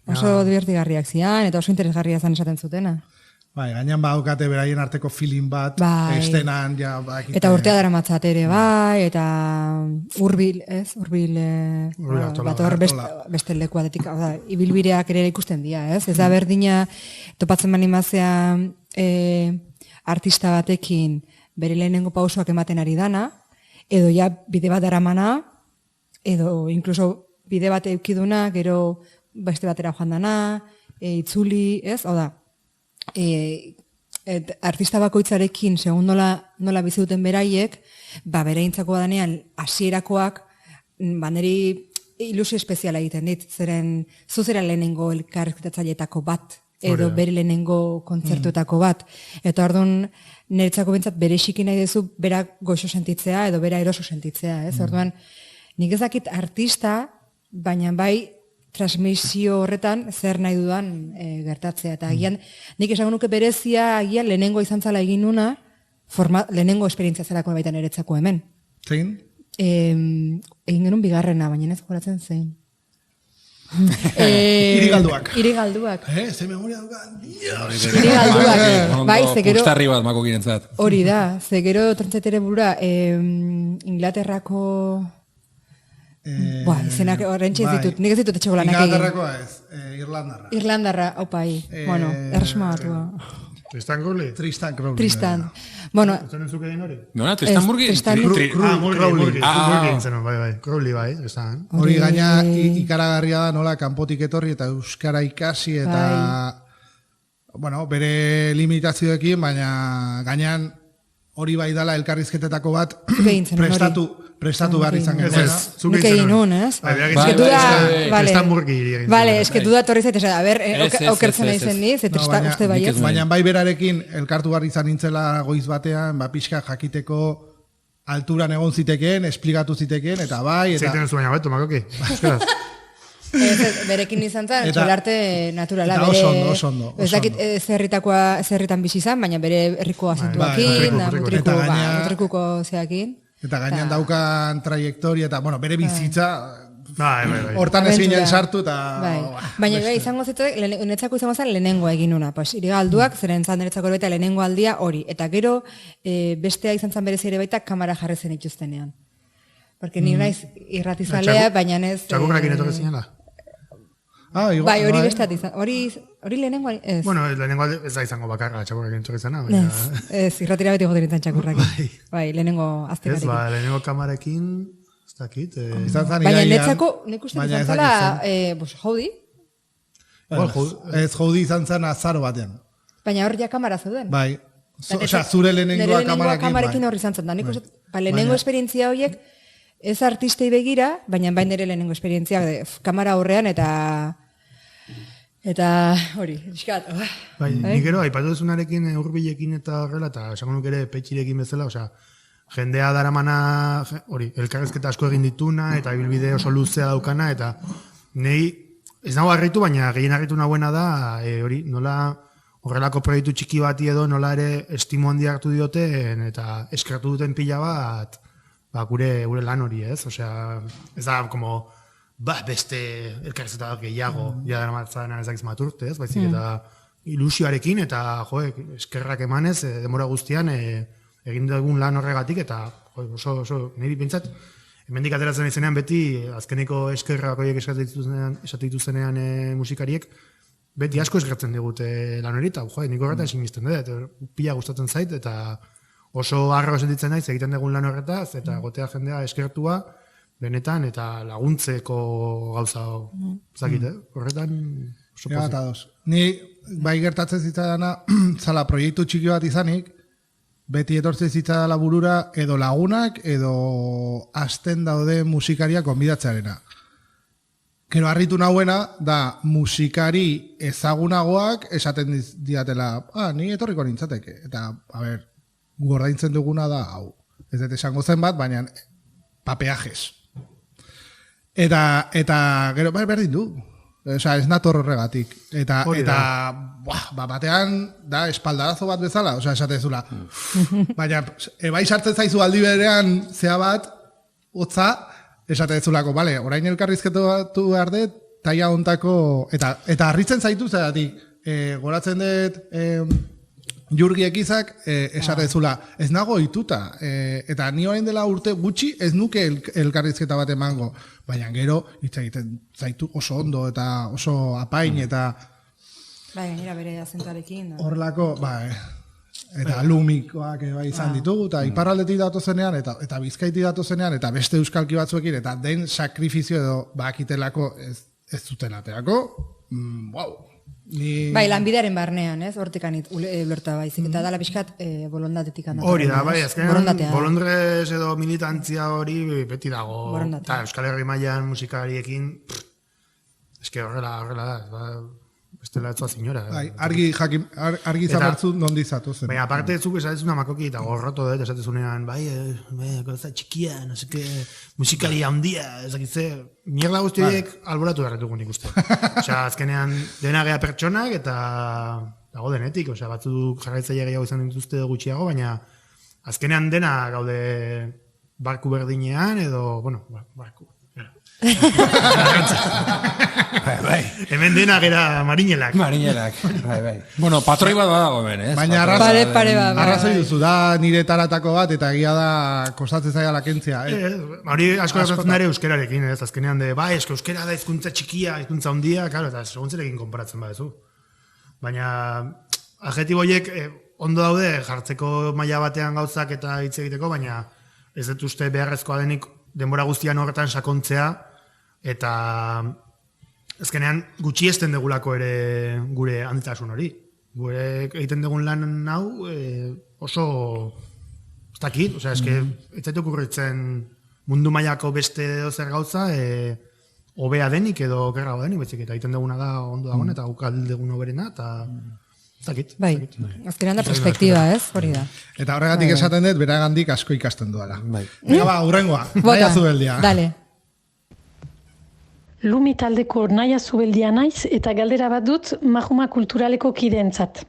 Oso divertigarriak zian, eta oso interesgarria zan esaten zutena. Bai, gainean baukate beraien arteko feeling bat, estenan, ja, bakite. Eta urtea dara matzat ere, bai, eta hurbil, bat hor beste leku adetik, ibilbireak ere ikusten dira, ez? Ez da berdina, topatzen manimazea artista batekin bere lehenengo pausoak ematen ari dana, edo ja bide bat daramana, edo inkluso bide bat eukiduna, gero beste batera joan dana, itzuli, ez? Hau da, artista bakoitzarekin segun nola bizi duten beraiek, bereintzako badanean hasierakoak niri ilusio espeziala egiten dit, zuzera lehenengo elkarrizketatzaileetako bat, edo bere lehenengo kontzertuetako bat. Eta orduan niretzako bentsat berexiki nahi duzu bera goxo sentitzea edo bera eroso sentitzea, ez? Orduan nik ez dakit artista, baina bai transmisio horretan zer nahi dudan gertatzea. Eta agian, nik esango nuke berezia agian lehenengo izan zala egin nuna, lehenengo esperientzia zelako baitan eretzako hemen. Zein? Egin genuen bigarrena, baina ez goratzen zein. Irigalduak. Ze memoria dukan. Irigalduak. Bai, zegero... Pustarri bat mako girentzat. Hori da, zegero trontzetere burura, Inglaterrako... izenak horrentxe ez ditut, nik ez ditut etxeko lanak egin. Inglaterrakoa ez, Irlandarra. Irlandarra, opai, bueno, erresma batua. Tristan Crowley? Tristan Crowley. Tristan. Bueno... ¿Esto no es zuke din hori? No, Tristan Murgi? Crowley bai, Tristan. Hori gaina ikaragarria da nola kanpotik etorri eta euskara ikasi eta... Bueno, bere limitazioekin, baina gainean hori bai dala elkarrizketetako bat prestatu behar izan genuen. Nik egin nun, ez? Tristan Murgi. Vale, es que duda torri zaitez, a ver, okertzen aizen niz, Tristan uste bai ez. Baina bai berarekin elkartu behar izan nintzela goiz batean, pixka jakiteko alturan egon zitekeen, esplikatu zitekeen, eta bai... Zeiten ez du baina beto, makoki. Euskaraz. Berekin izan zen, txolarte naturala. Eta oso ondo. Ez dakit zerritan bizi izan, baina bere herriko azentuakin, mutrikuko zeakin. Eta gainean daukan trajektoria, eta bere bizitza, hortan ez ginen sartu, eta... Baina izango zitu, netzako izango zen lehenengoa egin una. Irigalduak, zeren zan netzako baita lehenengo aldia hori. Eta gero, bestea izan zen berez ere baita, kamara jarri zen ituztenean. Porque ni naiz irratizalea, baina ez... Txakurrakin etorri zinela? Bai, hori bestat izan. Hori lehenengoa ez. Bueno, lehenengoa ez da izango bakarra txakurrakin etorri zena. Ez, irratira beti gote nintzen txakurrakin. Bai, lehenengo aztekarekin. Ez, lehenengo kamarekin, ez dakit. Baina netzako, nek uste izan zala, Howdy? Ez, Howdy izan zen azaro batean. Baina hor ja kamara zeuden. Bai. Osea, zure lehenengoa kamarekin horri izan zen. Lehenengo esperientzia horiek, ez artistei begira, baina bain ere lehenengo esperientzia, kamara aurrean eta hori, eskat. Nik ero, aipatu dezunarekin hurbilekin eta horrela, eta esango nuk ere petxirekin bezala, osea, jendea daramana, hori, elkarrezketa asko egin dituna, eta ibilbide oso luzea daukana, eta nei, ez nago harritu, baina gehien harritu nagoena da, hori, nola horrelako proiektu txiki bati edo, nola ere estimo handi hartu dioten, eta eskertu duten pila bat, gure lan hori, ez? Osea, ez da, como, beste elkarrizketa gehiago, ja dara matzaren ezakiz maturte, ez? Baizik, eta ilusioarekin, eta, eskerrak emanez, demora guztian, egin dugun lan horregatik, eta, oso, niri pintzat, hemendik ateratzen izenean beti, azkeneko eskerrak horiek esate dituztenean musikariek, beti asko eskertzen digute lan hori, eta, nik horretan sinisten dut, pila gustatzen zait, eta oso harro sentitzen naiz egiten dugun lan horretaz, eta gotea jendea eskertua, benetan, eta laguntzeko gauza zakit, horretan oso pozik. Ni bai gertatzen zitzadana, zala proiektu txiki bat izanik, beti etortzen zitzadala burura edo lagunak edo hasten daude musikaria konbidatzearena. Gero harritu nahuena da musikari ezagunagoak esaten diatela, ni etorriko nintzateke. Eta, gu ordaintzen duguna da, hau. Ez dut esango zen bat, baina papeajes. Eta gero, berdin du. Osa, ez nator horregatik. Eta batean, da, espaldarazo bat bezala, osa, esatezula. Baina, bai sartzen zaizu aldi berean, zea bat, hotza, esatezulako, bale, orain elkarrizketu batu behar dut, taia ontako, eta harritzen zaitu zeratik, goratzen dut, Jurgi Ekizak, esatezula, ez nago ohituta, eta ni orain dela urte gutxi, ez nuke elkarrizketa bat emango, baina gero, hitz egiten zaitu oso ondo, eta oso apain, eta... Bai, gainera bere azentuarekin. Horlako, eta lumikoak izan ditugu, eta iparraldetik datozenean, eta bizkaiti datozenean, eta beste euskalki batzuekin, eta den sakrifizio edo bakitelako ez zuten aterako, Bai, lanbidearen barnean, ez? Hortikan ulerta baizik, eta dala pixkat bolondatetik handatzen. Hori da, bai, azkenean, bolondrez edo militantzia hori beti dago, eta Euskal Herri mailan musikariekin, eske horrela da, bestela etzua zinora. Argi zabertzu nondi zatu zen. Baina, aparte zuk esatezuna makoki eta gorroto dut, esatezunean, goza txikia, no seke, musikari handia, ezakitze, mierda guzti horiek alboratu berretugu nik uste. Osea, azkenean, dena gea pertsonak eta dago denetik, osea, batzuk jarraitzaile gehiago izan dituzte gutxiago, baina azkenean dena gaude barku berdinean edo, barku. Hemen dena gera marinelak. Bai. Bueno, patroi bat badago hemen, ez? Baina arrazoi duzu, da nire taratako bat, eta egia da kostatzen zaila kentzia. Hori asko gertatzen ere euskerarekin, ez? Azkenean eske euskera da hizkuntza txikia, hizkuntza handia, claro, eta seguntzerekin konparatzen badezu. Baina adjektibo horiek ondo daude jartzeko maila batean gauzak eta hitz egiteko, baina ez dut uste beharrezkoa denik denbora guztian horretan sakontzea, eta azkenean gutxiesten degulako ere gure handitasun hori. Gure egiten dugun lan hau oso ez dakit, osea, eske ez zaitu okurritzen mundu mailako beste edo zer gauza hobea denik edo okerrago denik, baizik eta egiten duguna da ondo dagoen eta guk aldegun hoberena, eta ez dakit. Bai, azkenean da perspektiba, ez? Hori da. Eta horregatik esaten dut, beragandik asko ikasten duela. Ba, urrengoa, naia zubeldia. Dale. Lumi taldeko naia zubeldia naiz eta galdera bat dut Majuma kulturaleko kideentzat.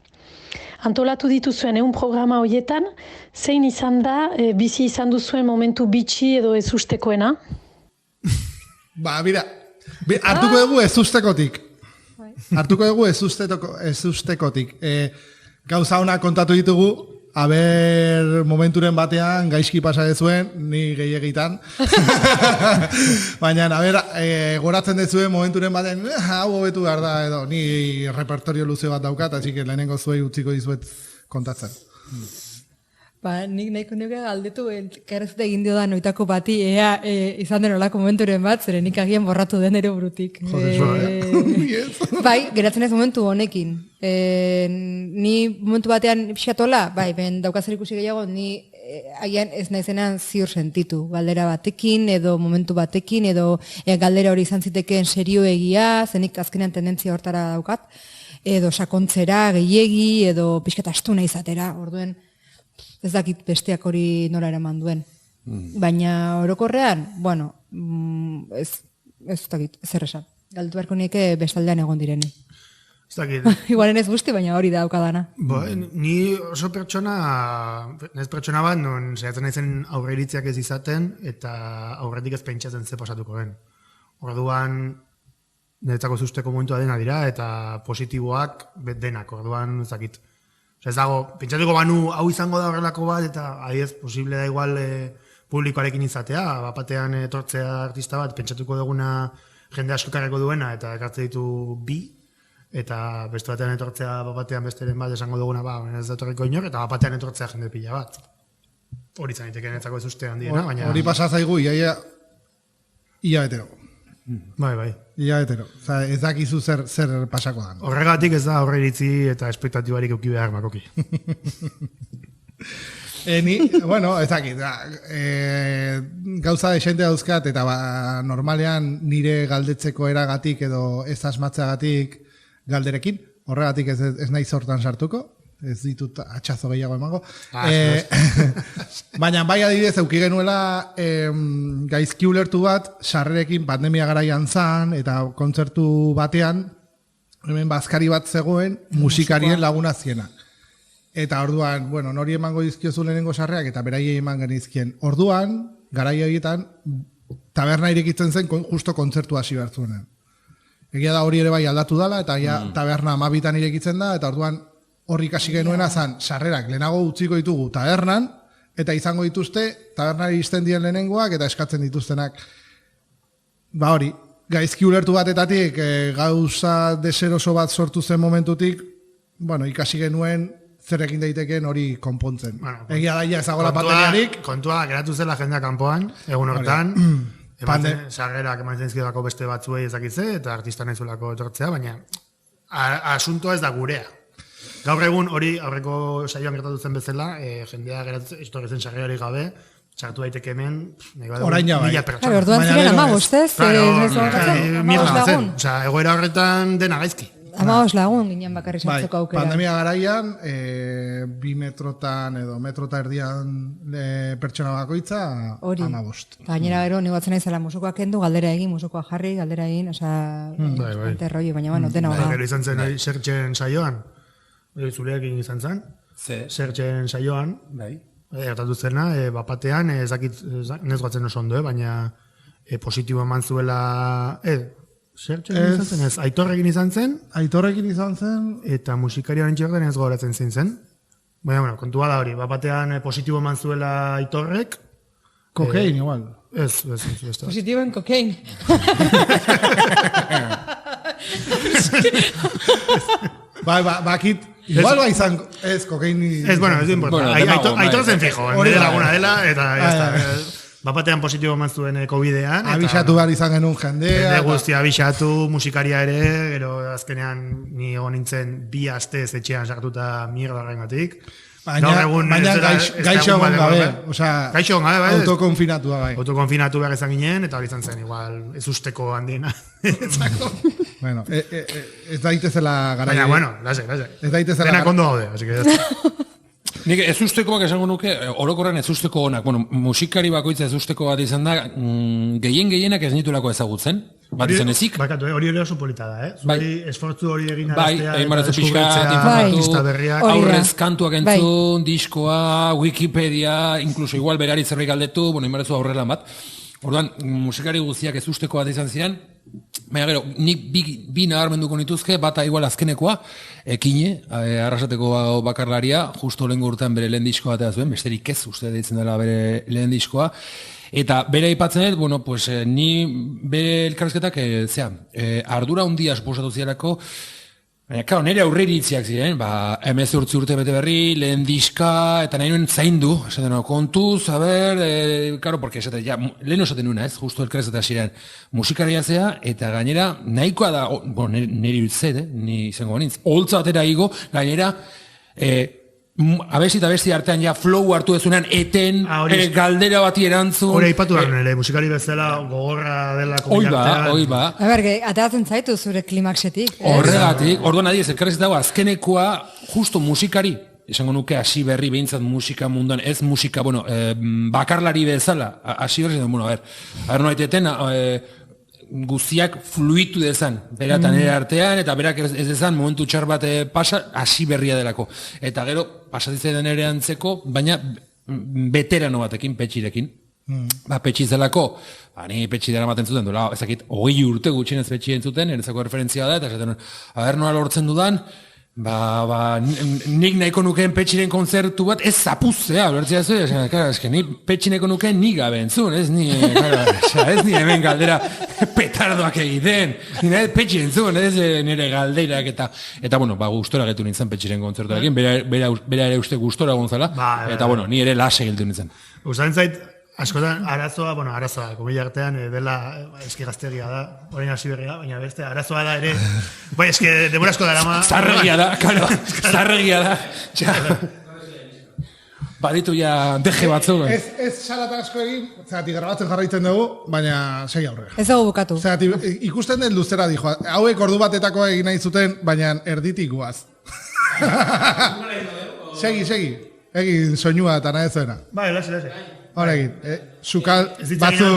Antolatu dituzuen programa horietan, zein izan da, bizi izan duzuen momentu bitxi edo ez ustekoena? Ba, bira, hartuko dugu ez ustekotik. Hartuko dugu ez ustekotik. Gauza hona kontatu ditugu, momenturen batean gaizki pasa dezuen, ni gehiegitan. Baina, goratzen dezuen momenturen batean, hau hobetu behar da, edo, ni repertorio luze bat daukat, así que lehenengo zuei utziko dizuet kontatzen. Nik nahiko nuke galdetu, kerrezte egin dio da noitako bati, izan den olako momenturen bat, zeren nik agian borratu den ere burutik. Bai, geratzen ez momentu honekin. Ni momentu batean pixatola, bai, ben daukazer ikusi gehiago, ni agian ez naizenan ziur sentitu. Galdera batekin, edo momentu batekin, edo galdera hori izan zitekeen serio egia, zenik azkenean tendentzia hortara daukat, edo sakontzera, gehiegi, edo pixketa astuna izatera, orduen, ez dakit besteak hori nola eraman duen. Baina orokorrean, ez dakit, zer esan. Galdetu beharko nieke bestaldean egon direni. Ez dakit. Igualen ez guzti, baina hori da daukadana. Ni oso pertsona bat, non saiatzen naizen aurreiritziak ez izaten, eta aurretik ez pentsatzen ze pasatuko den. Orduan, niretzako zusteko momentua dena dira, eta positiboak denak, orduan ez dakit. Ez dago, pentsatuko banu hau izango da horrelako bat, eta adiez, posible da igual publikoarekin izatea, batean etortzea artista bat, pentsatuko duguna jende asko karreko duena, eta ekartze ditu bi, eta beste batean etortzea batean besteren bat esango duguna, ez da etorriko inor, eta batean etortzea jende pila bat. Hori zaniteke netzako ez uste handiena, baina... Hori pasazaigu, iaia Hilabetero. Bai. Hilabetero. Oza, ez dakizu zer pasako dan. Horregatik ez da horreiritzi eta espektatibarik euki behar makoki. Bueno, ez dakit, gauza desente dauzkat, eta normalean nire galdetzeko eragatik edo ez asmatzeagatik galderekin, horregatik ez nahi hortan sartuko, ez ditut atxazo gehiago emango. Baina bai adibidez, euki genuela gaizki ulertu bat, sarrerekin pandemia garaian zan, eta kontzertu batean, hemen bazkari bat zegoen, musikarien laguna zienak. Eta orduan, bueno, nori emango dizkiozu lehenengo sarreak, eta beraiei eman genizkien. Orduan, garai horietan, taberna irekitzen zen, justo kontzertu hasi bertzuenen. Egia da hori ere bai aldatu dala, eta taberna 12 irekitzen da, eta orduan horri ikasi genuena zan, sarrerak lehenago utziko ditugu tabernan, eta izango dituzte, tabernari izten dien lehenengoak, eta eskatzen dituztenak. Ba hori, gaizki ulertu batetatik, gauza deseroso bat sortu zen momentutik, bueno, ikasi genuen, zer egin daiteken hori konpontzen. Bueno, egia daia ezagola pandemiarik. Kontua, geratu zela jendea kanpoan, egun hortan, sarrerak eman zenizkidako beste batzuei ezakitze, eta artista nahizuelako etortzea, baina asuntoa ez da gurea. Gaur egun hori aurreko saioan gertatu zen bezala, jendea geratu zen sarrerari gabe, sartu daiteke hemen, orain ja bai. Orduan ziren 15, ez? 15 lagun. Egoera horretan dena gaizki. 15 lagun ginen bakarri sartzeko aukera. Pandemia garaian, 2 metrotan edo metrota erdian pertsona bakoitza, 15. Gainera gero, nigoatzen nahi zela musukoak kendu, galdera egin, musukoa jarri, galdera egin, enterroi, baina bueno, dena hona. Gero izan zen zertxen saioan, zureakin izan zen, zertxen saioan, gertatu zena, bapatean, nezgoatzen oso ondo, baina positibo eman zuela, zertxen izan zen, Aitorrekin izan zen, eta musikariaren txerden ez gogoratzen zen. Baina, bueno, kontua da hori, bapatean positibo eman zuela Aitorrek. Kokain, igual. Ez. Positibo en kokain. Bakit, igual bai izan, ez kokain. Ez, bueno, ez du importa. Aitor zen fijo, nire laguna dela, eta jazta. Bapatean positibo eman zuen COVID-ean. Abixatu behar izan genuen jendea. Jende guztia abixatu, musikaria ere, gero azkenean ni egon nintzen 2 aste etxean sartuta mierda horrengatik. Baina gaixo egon gabe. Gaixo egon gabe, bai. Autokonfinatu bai. Autokonfinatu behar izan ginen, eta hori izan zen, igual, ez usteko handiena. Bueno, ez daitezela gara. Baina, bueno, lase. Ez daitezela. Denak ondo gaude, así que Nik ez ustekoak esango nuke, orokorren ez usteko honak. Bueno, musikari bakoitza ez usteko bat izan da, gehienak ez nitulako ezagutzen. Bat izan ezik. Bakatu, hori oso polita da, Zuri esfortzu hori egin araztea. Bai, maratzu pixkat, informatu, aurrez kantuak entzun, diskoa, Wikipedia, incluso igual berari zerri galdetu, bueno, maratzu aurrelan bat. Orduan, musikari guztiak ez usteko bat izan ziren, baina gero, nik bi nabarmenduko nituzke, bata igual azkenekoa, Ekine, arrasateko bakarlaria, justo lehen urtean bere lehen diskoa batea zuen, besterik ez, uste deitzen dela bere lehen diskoa, eta bere aipatzen dut, bueno, pues, ni bere elkarrizketak, ardura handia suposatu ziarako, baina, claro, nire aurreiritziak ziren, 18 urte bete berri, lehen diska, eta nahi nuen zaindu, esaten no, kontuz, claro, porque lehen esaten nuena, justo elkarrizketak ziren, musikaria zea, eta gainera, nahikoa da, nire utzet, ni izango banintz, holtza batera igo, gainera, abesti eta besti artean ja flow hartu dezunean eten, galdera bati erantzun. Hori aipatu behar nire, musikari bezala gogorra dela komunikatean. Hoi ba. Atatzen zaitu zure klimaksetik. Horregatik, orduan adiez, elkarrez dago azkenekoa justo musikari, esango nuke hasi berri behintzat musika munduan, ez musika, bueno, bakarlari bezala, hasi berri, bueno, noait eten, guztiak fluitu dezan, beratan ere artean, eta berak ez dezan momentu txar bat pasa, hasi berria delako. Eta gero, pasatitzen ere antzeko, baina veterano batekin, petxirekin. Petxi zelako, ni petxi dara maten zuten, dola, ezakit, 20 urte gutxinez petxi entzuten, eretzako referentzia da, eta esaten, nola lortzen dudan, nik nahiko nukeen petxiren konzertu bat, ez zapuzea, bertzea zu, ni petxineko nukeen ni gabe entzun, ez ni hemen galdera petardoak egiten, ni petxi entzun, ez nire galdeirak eta bueno, gustora getu nintzen petxiren konzertuarekin, bera ere uste gustora gontzala, eta bueno, ni ere lase geltu nintzen. Usain zait, Askotan, arazoa, komila artean, dela, eski gaztegia da, orain hasi berria, baina beste, arazoa da ere, bai, eski, demora asko dara ma... Zarregia da, karo, zarregia da. Baditu ja deje batzuk. Ez salata asko egin, zeratik grabatzen jarraitzen dugu, baina segi aurrera. Ez dugu bukatu. Zeratik, ikusten den luzera dijo, hauek ordu batetako egin nahi zuten, baina erditik guaz. Segi, egin soinua eta nahi zuena. Bai, lase. Hora egin, sukal batzu...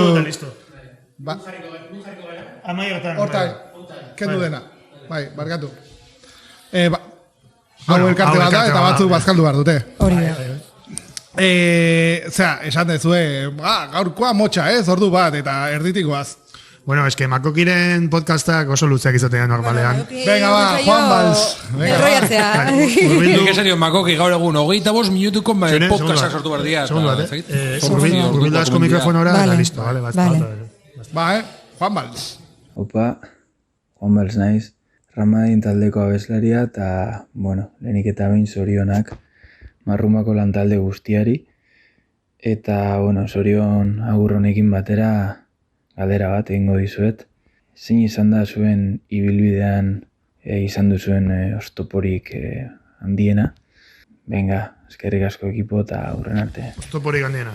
Hortan, kendu dena. Bai, barkatu. Hau elkarte bat da, eta batzuk bazkaldu behar dute. Hori da. Esan dezue, gaurkoa motxa, ordu bat, eta erditikoaz. Bueno, eske Makokiren podcastak oso luzeak izatean normalean. Venga, ba, Juan Valls. Erroiatzea. Nik esan dio, Makoki gaur egun 25 minutuko podcastak sortu behar dira. Segundu bat, urbildu asko mikrofonora, eta listo, vale. Juan Valls. Opa, Juan Valls naiz. Ramadin taldeko abeslaria, eta, lehenik eta behin zorionak Marrumako lantalde guztiari. Eta, zorion agur honekin batera galdera bat egingo dizuet. Zein izan da zuen ibilbidean izan duzuen oztoporik handiena? Venga, eskerrik asko ekipo eta aurren arte. Oztoporik handiena.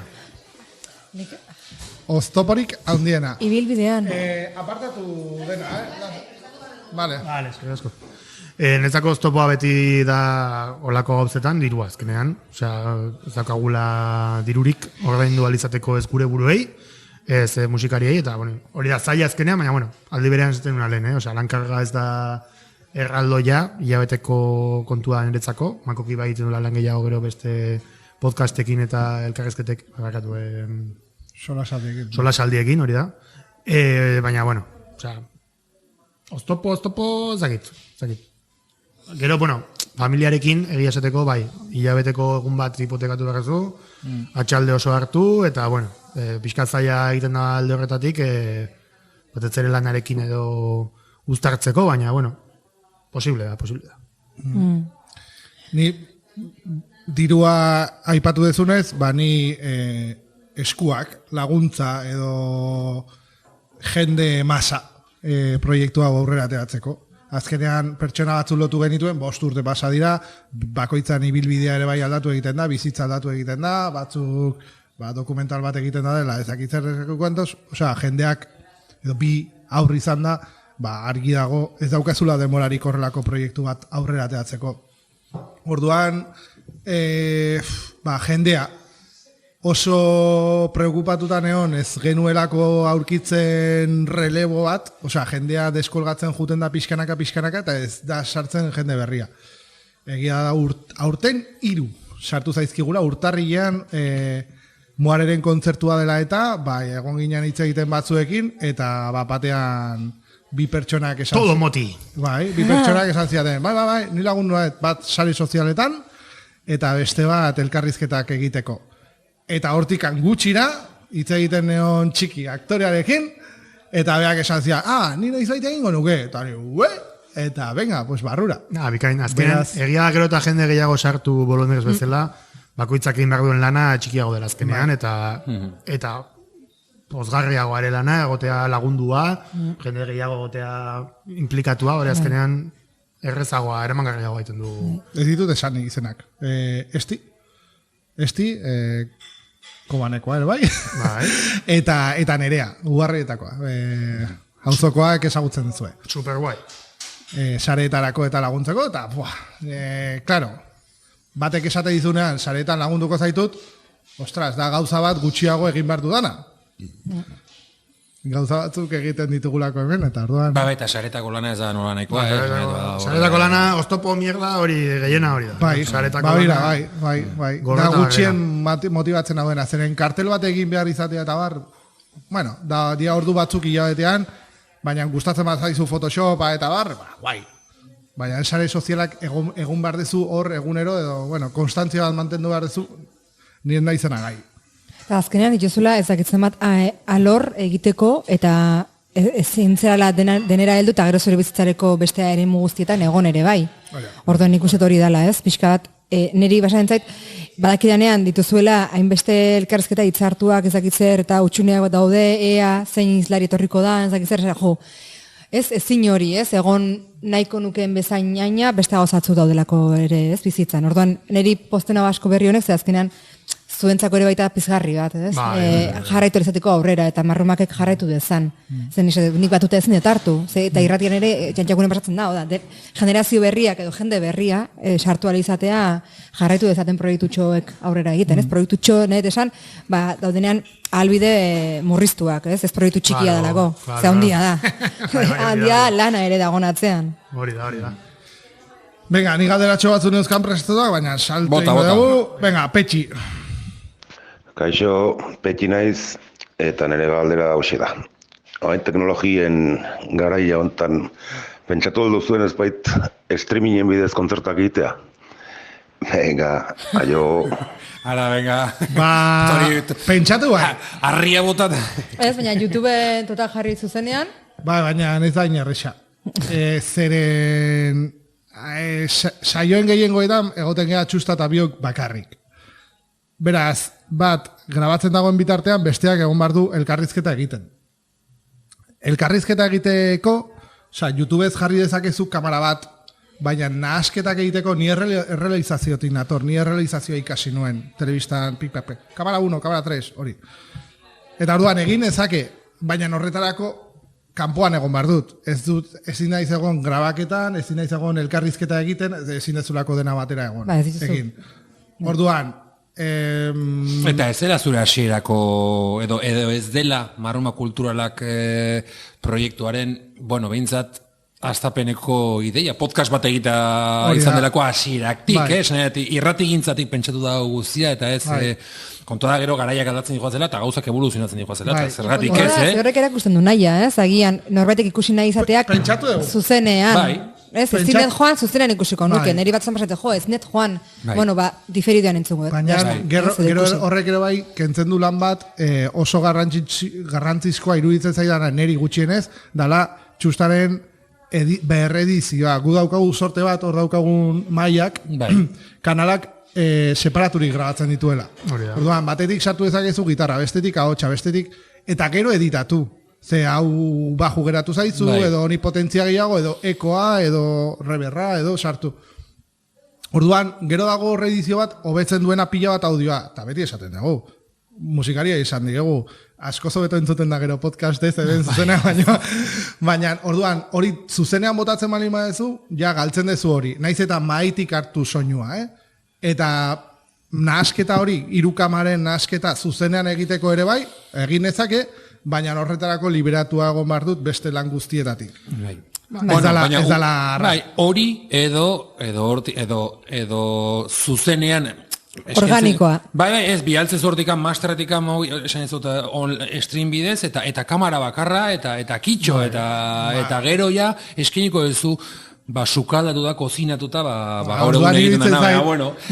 Oztoporik handiena. Ibilbidean. Apartatu dena, Vale, eskerrik asko. Netzako oztopoa beti da olako gauzetan, dirua azkenean. Osea, ez daukagula dirurik ordaindu alizateko ez gure buruei, ez musikariei, eta hori da zaila azkenean, baina aldi berean zaten una lehen, Osea, lankarga ez da erraldoia, hilabeteko kontua niretzako, Makoki bai egiten dula lan gehiago gero beste podcastekin eta elkarrezketek, solasaldiekin, hori da. Baina, osea, oztopo, zakit. Gero, familiarekin egia esateko, bai, hilabeteko egun bat hipotekatu behar atxalde oso hartu, eta, pixkat zaila egiten da alde horretatik, batetzere lanarekin edo uztartzeko, baina, posible da. Ni dirua aipatu dezunez, ni eskuak, laguntza edo jende masa proiektua aurrera ateratzeko. Azkenean pertsona batzuk lotu genituen, 5 urte pasa dira, bakoitzan ibilbidea ere bai aldatu egiten da, bizitza aldatu egiten da, batzuk dokumental bat egiten da dela, ezakitzerreko kuentos, osea, jendeak, edo bi aurri izan da, argi dago, ez daukazula demorarik horrelako proiektu bat aurrera ateratzeko. Orduan, jendea oso preokupatuta egon ez genuelako aurkitzen relebo bat, osea, jendea deskolgatzen juten da pixkanaka, eta ez da sartzen jende berria. Egia da aurten 3 sartu zaizkigula, urtarrilean Moareren kontzertua dela eta, egon ginen hitz egiten batzuekin, eta batean 2 pertsonak esan... Todo moti! 2 pertsonak esan ziaten, ni lagun bat sare sozialetan, eta beste bat elkarrizketak egiteko. Eta hortikan gutxira, hitz egiten neon txiki aktorearekin, eta beak esan zia, nire izaita egingo nuke, eta venga, barrura. Bikain, azkenean, egia da gero eta jende gehiago sartu bolondez bezala, bakoitzak egin behar duen lana txikiago dela azkenean, eta pozgarriago are lana, egotea lagundua, jende gehiago egotea implikatua, hori azkenean errezagoa, eramangarriagoa egiten du. Ez ditut esan izenak. Esti, kobanekoa ere bai, eta nerea, ugarrietakoa, hauzokoak ezagutzen duzue. Super guai. Sareetarako eta laguntzeko, eta, klaro, batek esate dizunean, sareetan lagunduko zaitut, ostras, da gauza bat gutxiago egin behar dudana. Gauza batzuk egiten ditugulako hemen, eta orduan... Eta saretako lana ez da nola nahikoa. Saretako lana, oztopo mierda hori, gehiena hori da. Bai. Da gutxien motibatzen hauena. Zeren kartel bat egin behar izatea eta bar, da dia ordu batzuk hilabetean, baina gustatzen bat zaizu Photoshop eta bar, guai. Baina sare sozialak egun behar dezu hor egunero, edo, konstantzia bat mantendu behar dezu, nien da izena gai. Azkenean dituzula ezakitzen bat alor egiteko eta zintzerala denera heldu eta gero zure bizitzareko beste eremu guztietan egon ere bai. Orduan nik uste hori dela, ez? Pixka bat, niri basatzen zait, badakidanean dituzuela hainbeste elkarrizketa hitzartuak ezakitzer eta utxuneak daude, ea zein izlari etorriko da, ezakitzer, ezin hori, egon nahiko nukeen bezain naina, beste gauzatzu daudelako ere, bizitzan. Orduan, niri postena asko berri honek, ze azkenean zuentzako ere baita pizgarri bat, jarraitu izateko aurrera, eta marrumakek jarraitu dezan. Zen nik batuta ezin etartu, eta irratian ere jantjakunen pasatzen da, generazio berriak edo jende berria sartu izatea jarraitu dezaten proiektutxoek aurrera egiten, proiektutxo, esan, daudenean albide murriztuak, ez proiektu txikia dalako, ze handia da. Handia lana ere dagoen atzean. Hori da. Venga, ni galderatxo batzu neuzkan prestatuak, baina salte ingo dugu. Venga, Petxi. Kaixo, Petxi naiz, eta nire galdera hauxe da. Hain teknologien garaia hontan pentsatu duzuen ezbait streamingen bidez kontzertak egitea. Venga, aio. Ara, venga. Pentsatu bai. Arria botat. Ez, baina YouTube total jarri zuzenean. Baina ez da inerresa. Zeren saioen gehiengoetan egoten geha txusta eta biok bakarrik. Beraz, bat, grabatzen dagoen bitartean, besteak egon behar du elkarrizketa egiten. Elkarrizketa egiteko, YouTubez jarri dezakezu kamera bat, baina nahasketak egiteko ni errealizaziotik nator, ni errealizazioa ikasi nuen, telebistan, kamera 1, kamera 3, hori. Eta orduan egin ezake, baina horretarako kanpoan egon behar dut. Ezin naiz egon grabaketan, ezin naiz egon elkarrizketa egiten, ezin dezulako dena batera egon. Egin. Orduan, eta ez dela zure hasierako edo ez dela Marruma Kulturalak proiektuaren, behintzat hastapeneko ideia, podcast bat egita izan delako hasieraktik, irrati gintzatik pentsatu da guztia, eta ez kontua da gero garaiak aldatzen dikoazela eta gauzak evoluzionatzen dikoazela, eta zergatik ez, Horrek erakusten du nahia, agian norbaitek ikusi nahi izateak zuzenean. Ez net joan, zuzenean ikusiko nuke, niri bat zanpasate ez net joan, diferidean entzugu. Baina, gero horrek ere bai, kentzen du lan bat, oso garrantzizkoa iruditzen zaidana niri gutxienez, dala txustaren berredizioa. Gu daukagu sorte bat, hor daukagun mailak, kanalak separaturik grabatzen dituela. Orduan, batetik sartu dezakezu gitarra, bestetik ahotsa, bestetik, eta gero editatu. Ze hau baju geratu zaizu, edo honi potentzia gehiago, edo ekoa, edo reberra, edo sartu. Orduan, gero dago reedizio bat, hobetzen duena pila bat audioa, eta beti esaten dago, musikaria izan digegu, asko zobeto entzuten da gero podcast ez, eben zuzenean, baina orduan, hori zuzenean botatzen bali madezu, ja galtzen dezu hori, naiz eta maitik hartu soinua, eta nahasketa hori, hirukamaren nahasketa zuzenean egiteko ere bai, egin ezake, baina horretarako liberatua egon behar dut beste lan guztietatik. Ez dala hori edo zuzenean organikoa. Ez bialtzez hortikan, masterretikan esan ez dut stream bidez, eta kamera bakarra, eta kitxo, eta gero ja eskiniko duzu sukaldatu da, kozinatuta, gaur egun egiten dena,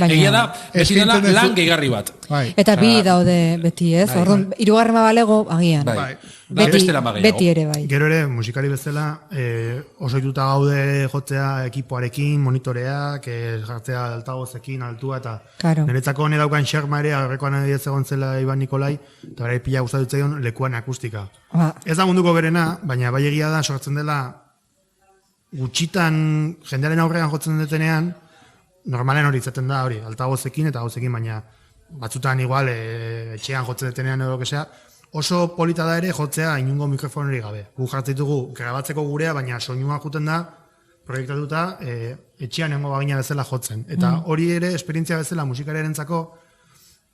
egia da, beti dela lan gehigarri bat. Eta bi daude beti ez, orduan, hirugarren balego agian. Beti ere bai. Gero ere, musikari bezala, oso ituta gaude jotzea ekipoarekin, monitoreak, jartzea altagozekin, altua, eta niretzako hone daukan xerma ere, aurrekoan ez egon zela Iban Nikolai, eta bera pila guztatutzen lekuan akustika. Ez da munduko berena, baina bai egia da, sortzen dela, gutxitan jendearen aurrean jotzen detenean, normalen hori izaten da hori, altagozekin eta gozekin, baina batzutan igual etxean jotzen detenean edo kesea, oso polita da ere jotzea inungo mikrofoneri gabe. Gu jartzitugu grabatzeko gurea, baina soinua juten da, proiektatuta, etxean nengo bagina bezala jotzen. Eta hori ere, esperientzia bezala musikariarentzako,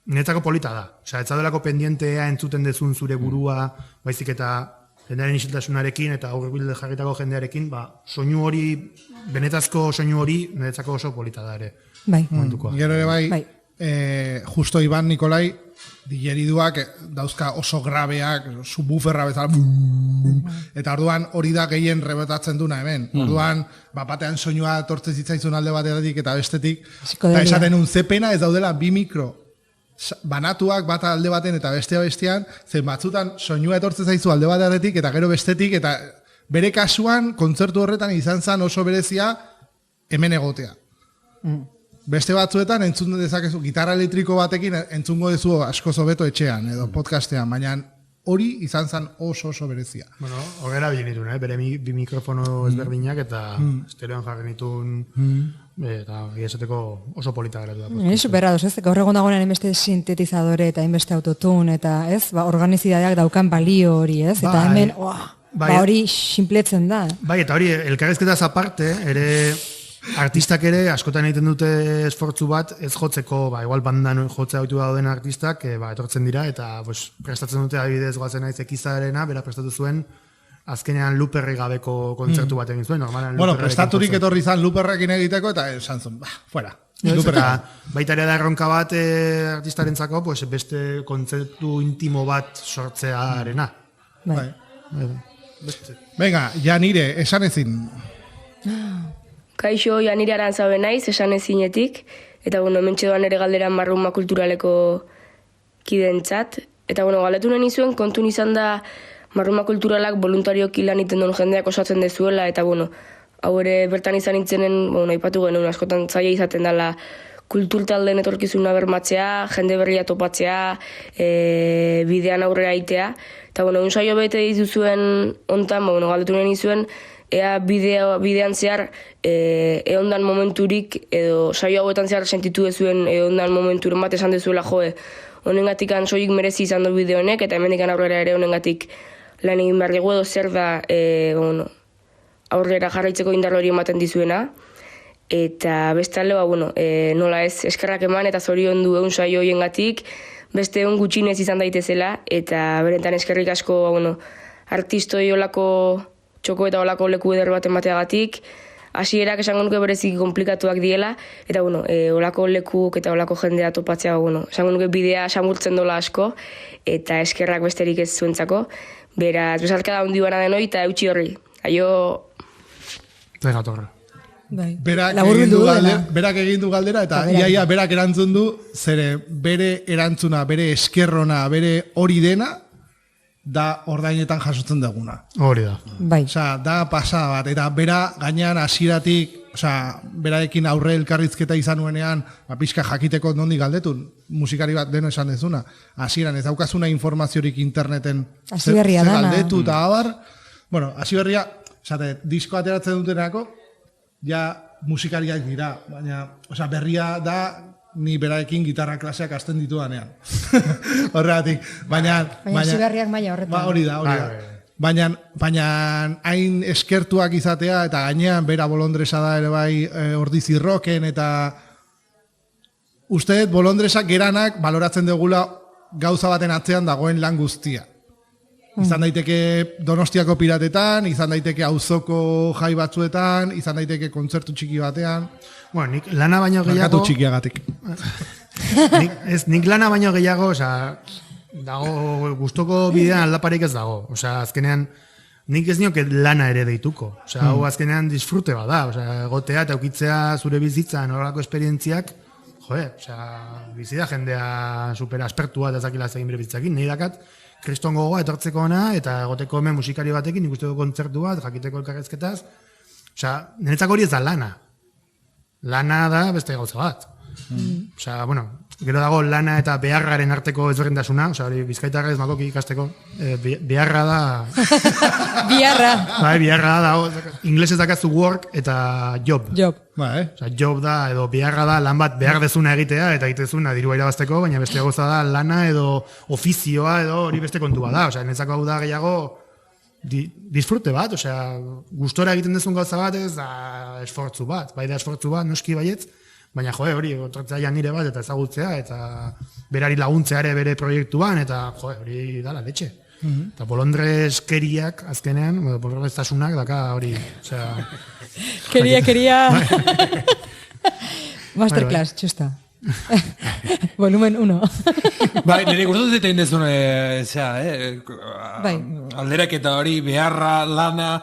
niretzako polita da. Osea, ez daudelako pendientea entzuten dezun zure burua, baizik eta jendearen isiltasunarekin eta aurrek bilde jarritako jendearekin, soinu hori, benetazko soinu hori, niretzako oso polita da ere. Gero ere bai, justo Iban Nikolai, digeriduak dauzka oso grabeak, subwooferra bezala, eta orduan hori da gehien rebetatzen duna hemen. Orduan, batean soinua tortzen zitzaizun alde batetik eta bestetik, eta esaten un zepena ez daudela bi mikro, banatuak bat alde baten eta bestea bestean, zen batzutan soinua etortzen zaizu alde batetik eta gero bestetik, eta bere kasuan kontzertu horretan izan zen oso berezia hemen egotea. beste batzuetan entzun dezakezu gitarra elektriko batekin entzungo dezu asko hobeto etxean edo podcastean, baina hori izan zen oso berezia. Bueno, horrela bilinitun, bere bi mikrofono ezberdinak eta estereoan jarri nitun eta esateko oso polita geratu da. Superra doz, ez? Gaur egon dagoen hainbeste sintetizadore eta hainbeste autotune eta ez, organizidadeak daukan balio hori, ez? Eta hemen, hori sinpletzen da. Bai, eta hori elkarrezketaz aparte, ere artistak ere askotan egiten dute esfortzu bat ez jotzeko, igual bandan jotzea hautu dauden artistak etortzen dira eta prestatzen dute adibidez goazen naiz Ekizarena, bera prestatu zuen azkenean Luperri gabeko kontzertu bat egin zuen, normalan. Bueno, prestaturik etorri izan Luperrekin egiteko eta esan zuen, fuera. Baita ere da erronka bat artistarentzako, beste kontzertu intimo bat sortzearena. Bai. Venga, Janire, esan ezin. Kaixo, Janire Arantzabe naiz, esan ezinetik, eta hementxe doan ere galderan Marruma kulturaleko kidentzat. Eta galdetu nahi nizuen, kontun izan da Marruma kulturalak voluntarioki lan iten duen jendeak osatzen dezuela, eta hau ere bertan izan nintzenen, aipatu genuen askotan zaila izaten dela kulturtaldeen etorkizuna bermatzea, jende berria topatzea, bidean aurrera aitea. Eta un saio bete dituzuen ontan, galdetu nahi nizuen, ea bidean zehar eondan momenturik, edo saio hauetan zehar sentitu dezuen eondan momenturen bat esan dezuela honengatik soilik merezi izan du bideo honek, eta hemendikan aurrera ere honengatik lan egin behar dugu edo zer da aurrera jarraitzeko indar hori ematen dizuena. Eta bestalde, nola ez, eskerrak eman eta zorion du egun saio hoiengatik, beste egun gutxinez izan daitezela, eta berentan eskerrik asko artistoi olako txoko eta olako leku eder baten bateagatik, hasierak esango nuke bereziki komplikatuak diela, eta olako lekuk eta olako jendea topatzea, esango nuke bidea samurtzen dola asko, eta eskerrak besterik ez zuentzako, beraz, bezarka da hundi bana denoi, eta eutxi horri. Aio... Zegatorra. Berak egin du galdera, eta iaia berak erantzun du, zere bere erantzuna, bere eskerrona, bere hori dena, da ordainetan jasotzen duguna. Hori da. Bai. Osa, da pasada bat, eta bera gainean hasieratik, beraekin aurre elkarrizketa izan nuenean, pixka jakiteko nondik galdetun, musikari bat deno esan dezuna, hasieran ez daukazuna informaziorik interneten Hasiberria dana. Galdetu eta abar, hasiberria, disko ateratzen dutenako, ja musikariak dira, baina, berria da, ni beraekin gitarra klaseak hasten ditudanean. Horregatik. Baina hasiberriak maila horretan. Hori da. Baina hain eskertuak izatea, eta gainean bera bolondresa da ere bai ordizirroken, eta uste bolondresak geranak baloratzen dugula gauza baten atzean dagoen lan guztia. Izan daiteke Donostiako piratetan, izan daiteke auzoko jai batzuetan, izan daiteke kontzertu txiki batean. Nik lana baino gehiago... Markatu txikiagatik. Nik lana baino gehiago, dago gustoko bidean aldaparik ez dago. Azkenean, nik ez nioke lana ere deituko. Hau azkenean disfrute bada. Egotea eta eukitzea zure bizitzan horrelako esperientziak, bizida jendea super aspertua eta zakila zegin bere bizitzakin, nahi dakat, kriston gogoa etortzeko ona, eta egoteko hemen musikari batekin, ikusteko kontzertu bat, jakiteko elkarrezketaz. Niretzako hori ez da lana. Lana da beste gauza bat. Gero dago lana eta beharraren arteko ezberdintasuna, hori bizkaitarra ez makoki ikasteko, beharra da... Biharra. Biharra da, inglesez dakazu work eta job. Job da, edo beharra da lan bat behar dezuna egitea, eta egitezuna dirua irabazteko, baina beste gauza da lana edo ofizioa edo hori beste kontua da. Netzako hau da gehiago disfrute bat, gustora egiten dezun gauza bat ez da esfortzu bat, bai da esfortzu bat, noski baietz, baina hori, otortzea nire bat eta ezagutzea, eta berari laguntzeare bere proiektuan, eta hori dala letxe. Eta bolondreskeriak azkenean, bolondreztasunak daka hori, Keria. Masterclass, txusta. Volumen 1. Bai, nire gustatu egin dezun, Bai. alderaketa hori, beharra, lana,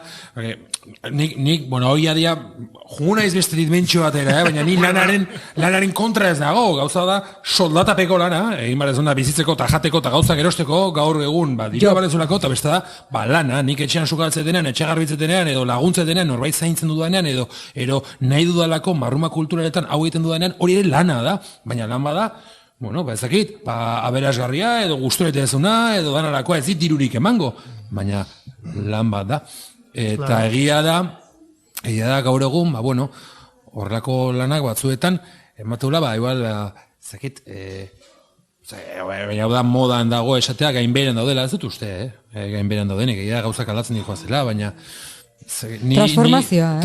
nik, bueno, hori adia, juna beste dimentsio batera, baina ni lanaren kontra ez dago, gauza da, soldatapeko lana, egin barezuna bizitzeko, eta jateko, eta gauzak erosteko, gaur egun, dirua barezunako, eta beste da, lana, nik etxean sukaltzetenean, etxe garbitzetenean, edo laguntzetenean, norbait zaintzen dudanean, edo nahi dudalako marruma kulturaletan hau egiten dudanean, hori ere lana da, baina lan bada, bueno, ezakit, aberasgarria, edo gusturete ezuna, edo danarakoa ez dit dirurik emango, baina lan bat da. Eta egia da gaur egun, bueno, horrelako lanak batzuetan, emateula, igual, ezakit, baina da modan dago esatea gainbeheran daudela, ez dut uste, gainbeheran daudenik, egia gauzak aldatzen dikoa zela, baina transformazioa.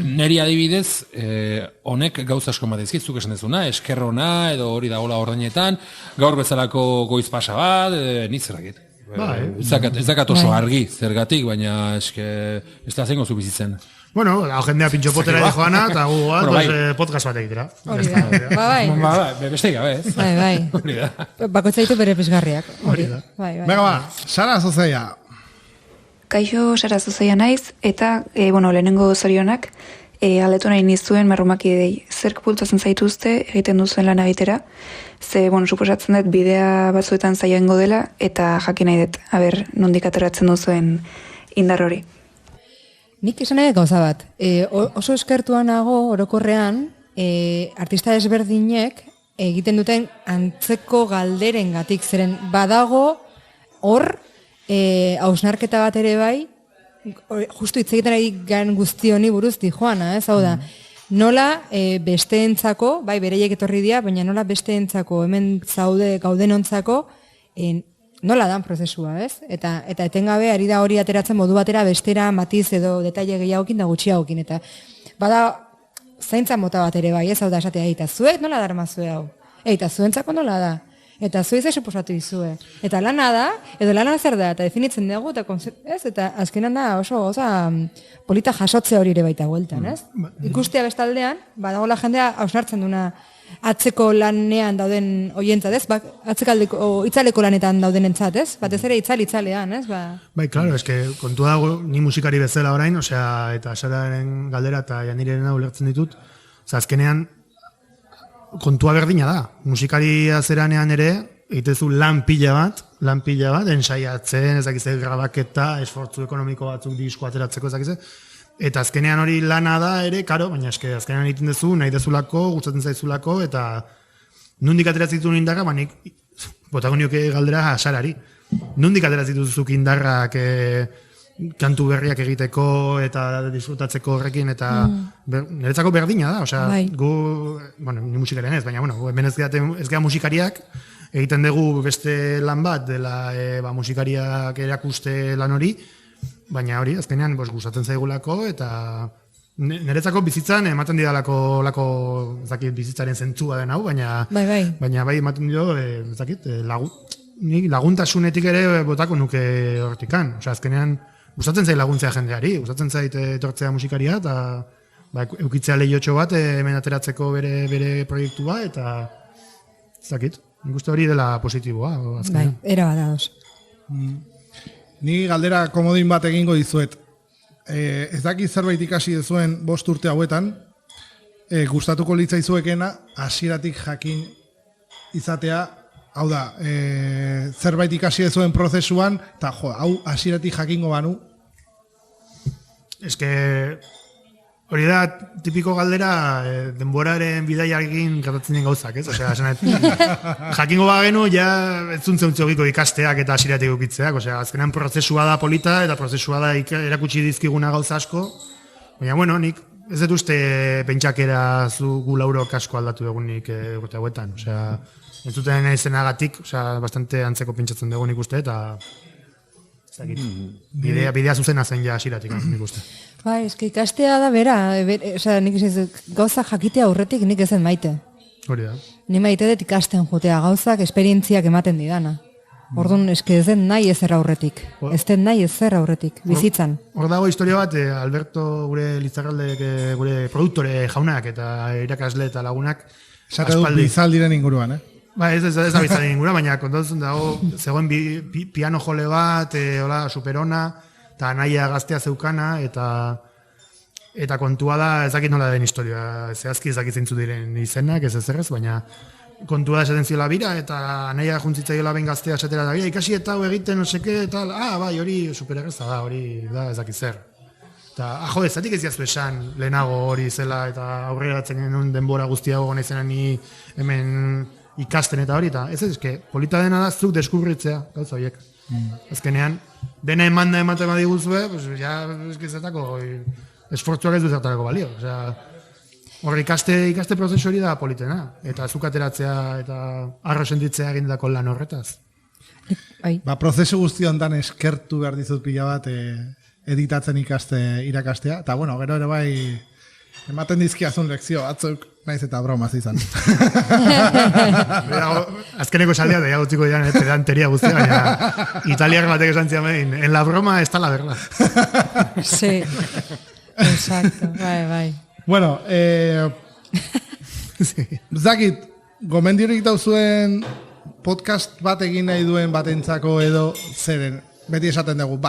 Neri adibidez, honek gauza asko matezkit, zuk esan dezuna, eskerrona, edo hori dagoela ordainetan, gaur bezalako goiz pasa bat, nik zerrakit. Ez dakat oso argi zergatik, baina ez da zengo zu bizitzen. Bueno, jendea pintxo potera de joana, eta gu podcast bat egitera. Hori da. Beste gabe, ez? Bai. Bakoitzaitu bere pizgarriak. Hori da. Venga ba, Sara Zozeia. Kaixo, Sara Zozeia naiz, eta, lehenengo zorionak, aldetu nahi nizuen marrumakidei. Zerk bultzatzen zaituzte egiten duzuen lan egitera, ze, suposatzen dut bidea batzuetan zaiango dela, eta jakin nahi dut, nondik ateratzen duzuen indar hori. Nik esan nahi gauza bat, oso eskertua nago orokorrean, artista desberdinek egiten duten antzeko galderen gatik, zeren badago hor, hausnarketa bat ere bai, justu hitz egiten ari gan guzti honi buruz di joana, ez hau da. Nola besteentzako, bai bereiek etorri dira, baina nola besteentzako, hemen zaude gaudenontzako, nola dan prozesua, ez? Eta etengabe ari da hori ateratzen modu batera bestera matiz edo detaile gehiagokin da gutxiagokin, eta bada zaintza mota bat ere bai, ez hau da esatea, eta zuek nola darmazue hau? Eta zuentzako nola da? Eta zuei ze suposatu dizue. Eta lana da, edo lana zer da, eta definitzen dugu, eta azkenan da oso polita jasotze hori ere baita bueltan, ez? Ikustea bestaldean, badagoela jendea hausnartzen duna atzeko lanean dauden oientzat, ez? Itzaleko lanetan dauden entzat, ez? Batez ere itzalean, ez? Bai, klaro, eske kontua dago, ni musikari bezala orain, eta Sararen galdera eta Janirena ulertzen ditut, azkenean kontua berdina da. Musikaria zeranean ere, egitezu lan pila bat, ensaiatzen, ezakize grabaketa, esfortzu ekonomiko batzuk disko ateratzeko, ezakize, eta azkenean hori lana da ere, karo, baina eske azkenean egiten duzu, nahi dezulako, gustatzen zaizulako, eta nondik ateratzen ditu indarra, baina botago nioke galdera Sarari. Nondik ateratzen dituzuk indarrak kantu berriak egiteko eta disfrutatzeko horrekin, eta niretzako berdina da, ni musikarian ez, baina, hemen ez gara musikariak, egiten dugu beste lan bat, dela musikariak erakuste lan hori, baina hori, azkenean, gustatzen zaigulako, eta niretzako bizitzan ematen didalako bizitzaren zentzua den hau, baina bai ematen dio, laguntasunetik ere botako nuke hortikan, azkenean, gustatzen zait laguntzea jendeari, gustatzen zait etortzea musikaria, eta eukitzea lehiotxo bat hemen ateratzeko bere proiektua, eta zakit, nik uste hori dela positiboa. Bai, era badadoz. Ni galdera komodin bat egingo dizuet. Ez dakit zerbait ikasi duzuen 5 urte hauetan, gustatuko litzaizuekena hasieratik jakin izatea, hau da, zerbait ikasi duzuen prozesuan, eta hau hasieratik jakingo banu. Eske, hori da, tipiko galdera, denboraren bidaiarekin gertatzen den gauzak, ez? Jakingo bagenu, ja, ez zuntzegiko ikasteak eta hasieratik ukitzeak, azkenean prozesua da polita, eta prozesua da erakutsi dizkiguna gauza asko, baina, nik ez dut uste pentsakera gu laurok asko aldatu egunik urte hauetan, ez duten izenagatik, bastante antzeko pentsatzen dugu nik uste, eta bidea zuzena zen ja hasieratik nik uste. Bai, eske ikastea da bera, nik gauza jakitea aurretik nik ezen maite. Hori da. Ni maite dut ikasten jotea gauzak, esperientziak ematen didana. Orduan, eske ez den nahi ezer aurretik. Ez den nahi ezer aurretik, bizitzan. Hor dago historia bat, Alberto gure Lizarraldek, gure produktore jaunak eta irakasle eta lagunak, Zate du bizaldiren inguruan, Ba, ez da bizaldiren inguruan, baina kontatzen dago, zegoen piano jole bat, hola, superona, eta naia gaztea zeukana, eta kontua da, ez dakit nola den historia, zehazki ez dakit zeintzu diren izenak, ez ezerrez, baina kontua da esaten ziola bira, eta naia juntzitzaiola ben gaztea esatera da, ikasi eta hau egiten, no seke, eta, bai, hori supererreza da, hori da, ez dakit zer. Eta, jode, zatik ez jaztu esan lehenago hori zela, eta aurreratzen genuen denbora guztiago gona izena ni hemen ikasten eta hori, eta ez eske, polita dena da zuk deskubritzea, gauza horiek. Azkenean, dena ematen badiguzue, pues, ja, eskizatako, esfortzuak ez du zertarako balio. Osea, hor ikaste prozesu hori da politena, eta azukateratzea eta arro sentitzea egindako lan horretaz. Ba, prozesu guzti hontan eskertu behar dizut pila bat editatzen irakastea, eta bueno, gero ere bai ematen dizkiazun lekzio batzuk, naiz eta bromaz izan. Azkeneko saldia da utziko dian pedanteria guztia, baina italiar batek esan ziamen, en la broma está la verdad. Sí, exacto, bai. Bueno, zakit, gomendiorik dauzuen podcast bat egin nahi duen batentzako edo zeren, beti esaten dugu,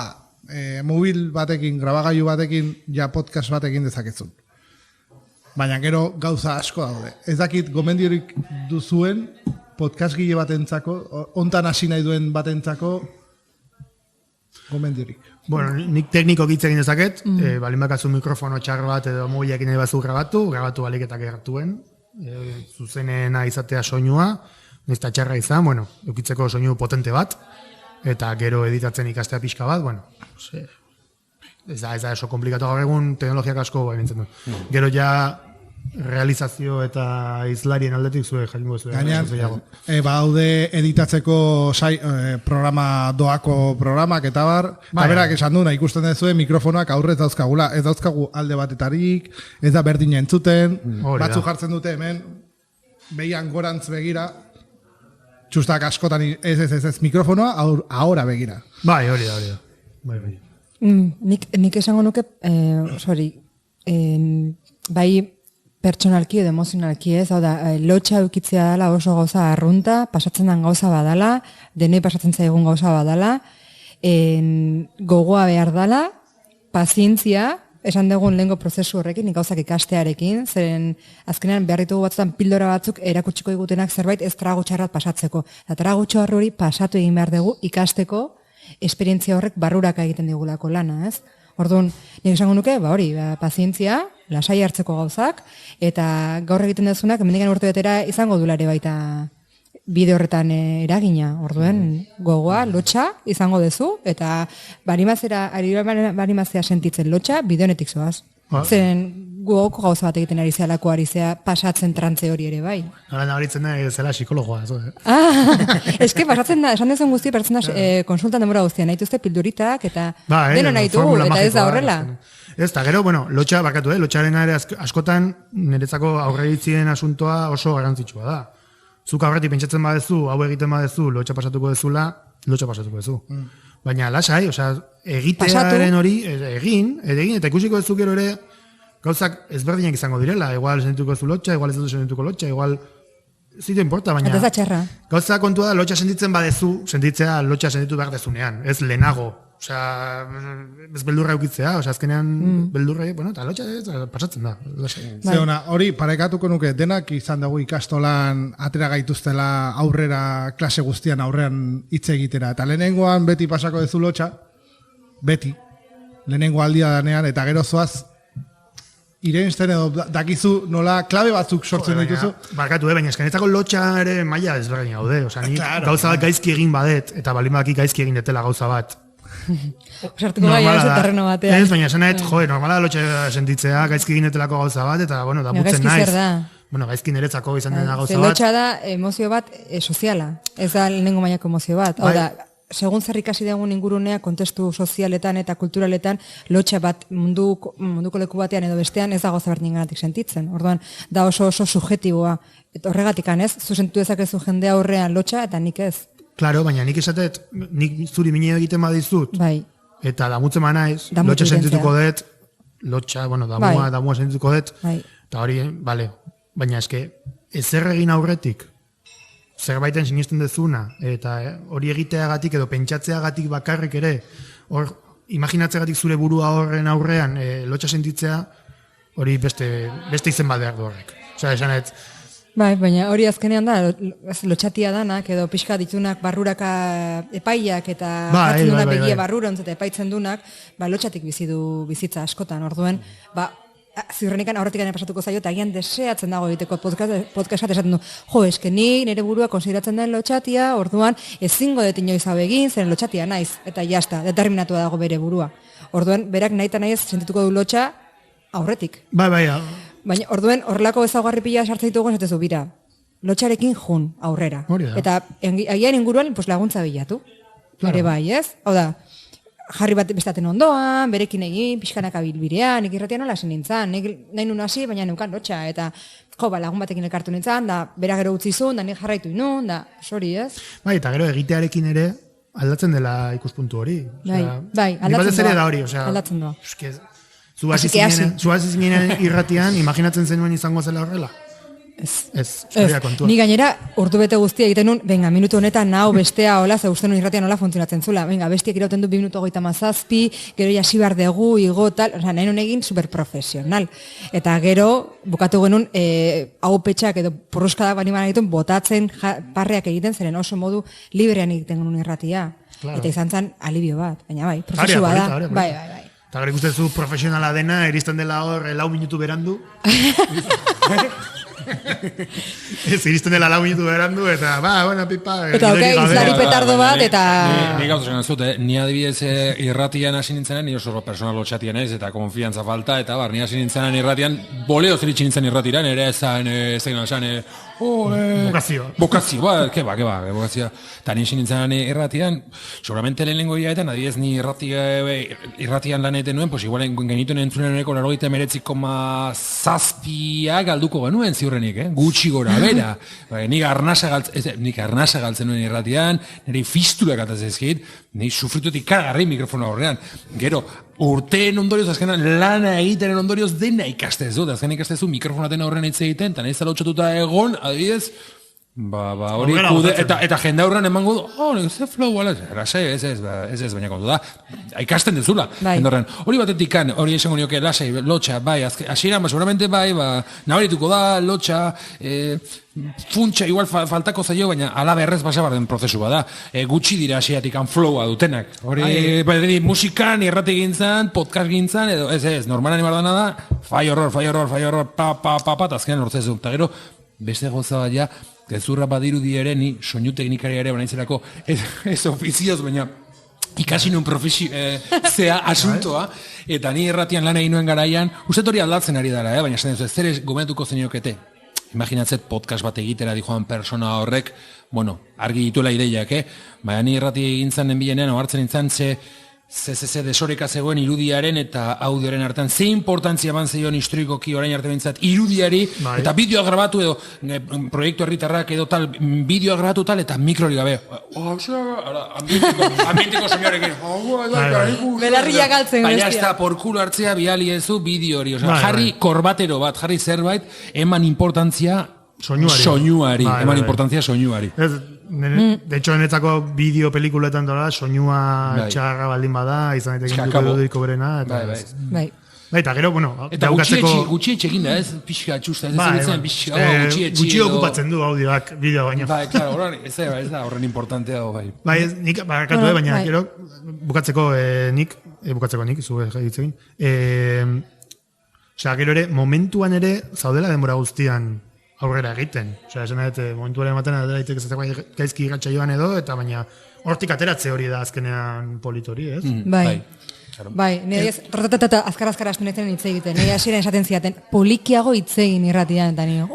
mobil batekin, grabagailu batekin, ja podcast batekin dezakezun. Baina gero gauza asko daude. Ez dakit gomendiorik duzuen podcast gile batentzako, ontan hasi nahi duen batentzako gomendiorik. Bueno, nik tekniko hitz egin dezaket, balin bakazu mikrofono txar bat edo mobilekin nahi bazu grabatu baliketak erratuen, zuzenena izatea soinua, nizta txarra izan, bueno, eukitzeko soinu potente bat, eta gero editatzen ikastea pixka bat, bueno, ez da oso komplikatu gaur egun teknologiak asko nintzen du. Gero ja realizazio eta izlarien aldetik zure jakingo zuen. Gainean, baude editatzeko programa doako programak eta bar, eta berak esan duna ikusten dezue mikrofonoak aurrez dauzkagula, ez dauzkagu alde batetarik, ez da berdina entzuten, batzu jartzen dute hemen, behian gorantz begira, txustak askotan ez, mikrofonoa ahora begira. Bai, hori da. Bai. Nik esango nuke, bai pertsonalki edo emozionalki ez, hau da, lotxa eukitzea dela oso gauza arrunta, pasatzen den gauza badala, denei pasatzen zaigun gauza badala, gogoa behar dela, pazientzia, esan dugun lehengo prozesu horrekin, gauzak ikastearekin, zeren azkenean behar ditugu batzutan pildora batzuk erakutsiko digutenak zerbait ez tragutxarrat pasatzeko. Eta tragutxo hori pasatu egin behar dugu ikasteko esperientzia horrek barruraka egiten digulako lana, ez? Orduan, nik esango nuke, pazientzia, lasai hartzeko gauzak, eta gaur egiten dezunak, hemendikan urte betera izango dulare baita bide horretan eragina. Orduan, gogoa, lotxa izango dezu, eta barimazera sentitzen lotxa, bide honetik zoaz. Zeren gogoko gauza bat egiten ari zealako ari zea pasatzen trantze hori ere bai. Hala nabaritzen da, zela psikologoa. Eske pasatzen da, esan dezun guzti, pertsen da, konsultan demora guztia, nahi duzte pilduritak, eta deno nahi dugu, eta ez da horrela. Ez da, gero, lotxa barkatu, lotxaren ere askotan niretzako aurreitzien asuntoa oso garrantzitsua da. Zuk aurretik pentsatzen badezu, hau egiten badezu, lotxa pasatuko dezula, lotxa pasatuko dezu. Baina lasai, egitearen hori egin, eta ikusiko dezu gero ere gauzak ezberdinak izango direla, igual sentituko zu lotxa, igual ez dut sentituko lotxa, igual zitu importa, baina gauza kontua da lotxa sentitzen badezu, sentitzea lotxa sentitu behar dezunean, ez lehenago. Ez beldurra eukitzea, azkenean beldurra, eta lotxa pasatzen da. Zeona, hori parekatuko nuke, denak izan dugu ikastolan atera gaituztela aurrera, klase guztian aurrean hitz egitera. Eta lehenengoan beti pasako dezu lotxa, beti, lehenengo aldia danean, eta gero zoaz, irensten edo dakizu nola klabe batzuk sortzen dituzu. Barkatu, baina eskenetzako lotxa ere maila ezberdin haude. Gauza bat gaizki egin badet, eta balin badaki gaizki egin detela gauza bat. Sartuko bai ez terreno batean. Ez, baina esanet, normala da lotxa sentitzea, gaizki egin detelako gauza bat, eta, da butzen naiz. Gaizki niretzako izan dena gauza bat. Lotxa da emozio bat soziala, ez da lehenengo mailako emozio bat. Hau da, segun zer ikasi dugun ingurunea, kontestu sozialetan eta kulturaletan, lotxa bat munduko leku batean edo bestean ez da gauza berdin ganatik sentitzen. Orduan, da oso subjetiboa. Horregatik ez, zu sentitu dezakezu jende aurrean lotxa eta nik ez. Klaro, baina nik esatet, nik zuri mine egiten badizut, eta damutzen ba naiz, lotxa sentituko dut, damua sentituko dut, eta hori, bale, baina eske, ezer egin aurretik, zerbaiten sinisten dezuna, eta hori egiteagatik edo pentsatzeagatik bakarrik ere, hor, imaginatzeagatik zure burua horren aurrean lotxa sentitzea, hori beste izen bat behar du horrek. Osea, esanet... Bai, baina hori azkenean da, lotxatia danak, edo pixka ditunak barruraka epaiak, eta jatzen dunak begie barrurontz, eta epaitzen dunak, lotxatik bizitza askotan, orduen, ziurrenikan aurretik gane pasatuko zaio, eta agian deseatzen dago egiteko podcastat esaten du, eske ni nire burua konsideratzen den lotxatia, orduan ezingo dut inoiz hau egin, zeren lotxatia naiz, eta jazta, determinatua dago bere burua. Orduan, berak nahi eta nahi ez sentituko du lotxa aurretik. Bai. Baina, orduen, horrelako ezaugarri pila sartzen ditugu esatezu, bira, lotxarekin jun aurrera. Eta agian inguruan laguntza bilatu. Ere bai, ez? Hau da, jarri bat bestaten ondoan, berekin egin, pixkanak abilbirean, nik irratian nola zen nintzen, nahi nun hasi, baina neukan lotxa, eta lagun batekin elkartu nintzen, da, bera gero utzi zuen, da nik jarraitu inun, da, sori, ez? Bai, eta gero egitearekin ere, aldatzen dela ikuspuntu hori. Bai, aldatzen doa. Zuazi zinen irratian, imaginatzen zenuen izango zela horrela? Ez, ni gainera, urtu bete guztia egiten nun, minutu honetan nau bestea hola, ze uste nun irratian hola funtzionatzen zula. Bestiak irauten du 2 minutu 37, gero jasi behar dugu, igo, tal, nahi nun egin superprofesional. Eta gero, bukatu genuen, hau petxak edo porruskadak bani egiten, botatzen parreak egiten, zeren oso modu librean egiten genuen irratia. Eta izan zen alibio bat, baina bai, prozesua da. Bai. Eta gara ikustezu profesionala dena, iristen dela hor 4 minutu berandu. Ez, iristen dela 4 minutu berandu, eta pipa... Eta izlari petardo bat, eta... Ni gautu zen zut, ni adibidez irratian hasi nintzenen, ni oso personal lotxatian ez, eta konfiantza falta, eta ni hasi nintzenen irratian, boleo zeritxin nintzen irratiran, ere ezan, Bokazio, bokazio. Eta nien nintzen irratian, seguramente lehenengo iaetan, adibidez ni irratian lan egiten nuen, pues igual genituen entzunen horreko 99,7 galduko genuen ziurrenik, gutxi gora bera. Nik arnasa galtzen nuen irratian, nire fistulak atazezkit, nire sufritutik kargarri mikrofona horrean. Gero, urteen ondorioz, azkenan lana egitenen ondorioz dena ikastezu, azkenan ikastezu mikrofonaten horren hitz egiten, eta nahi zala utxatuta egon, adibidez, hori kude, eta jende aurrean emango du, ze flow, ez, baina kontu da, ikasten dezula, jende horren. Hori batetik kan, hori esango nioke, lasai, lotxa, hasieran, seguramente nabarituko da, lotxa, funtsa, igual faltako zaio, baina ala berrez basabar den prozesu bada. Gutxi dira hasiatik flowa dutenak. Hori, musikan, irrati gintzan, podcast gintzan, edo ez, normalan imardana da, fai horror, pa, azkenan lortzezu. Eta gero, beste goza bat ja, gezurra badirudi ere, ni soinu teknikari ere banaizelako, ez ofizioz, baina ikasi nuen zea asuntoa, eta ni irratian lan egin nuen garaian, uste hori aldatzen ari dara, baina zer gomentuko zeniokete? Imaginatzet podcast bat egitera dijoan persona horrek, argi dituela ideiak, baina ni irrati egintzen nenbilenean, ohartzen nintzen, ze desoreka zegoen irudiaren eta audioaren artean, ze importantzia ban zeion historikoki orain arte bintzat irudiari, eta bideoa grabatu edo, proiektu herritarrak edo tal, bideoa grabatu tal, eta mikrori gabe. Ambientiko senyorekin. Belarria galtzen. Baina ez da, porkulo hartzea biali ezu bideo hori. Jarri korbatero bat, jarri zerbait, eman importantzia soinuari. Eman importantzia soinuari. De hecho, netzako bideo pelikuletan dola, soinua txarra baldin bada, izan daitekin duko berena. Bai. Eta gero, eta gutxi etxekin da, ez? Pixka txusta, ez gutxi okupatzen du audioak, bideo baina. Bai, klaro, ez da horren importantea. Bai, nik, barakatu baina, gero, bukatzeko nik, zue jaitzegin. Osea, gero ere, momentuan ere, zaudela denbora guztian aurrera egiten. Osea, esan dut, momentuaren ematen adela egiteko zateko gaizki irratxa joan edo, eta baina hortik ateratze hori da azkenean politori, ez? Bai, nire ez, azkar astu netzen hitz egiten, nire asiren esaten ziaten, polikiago hitz egin irratian, eta nire,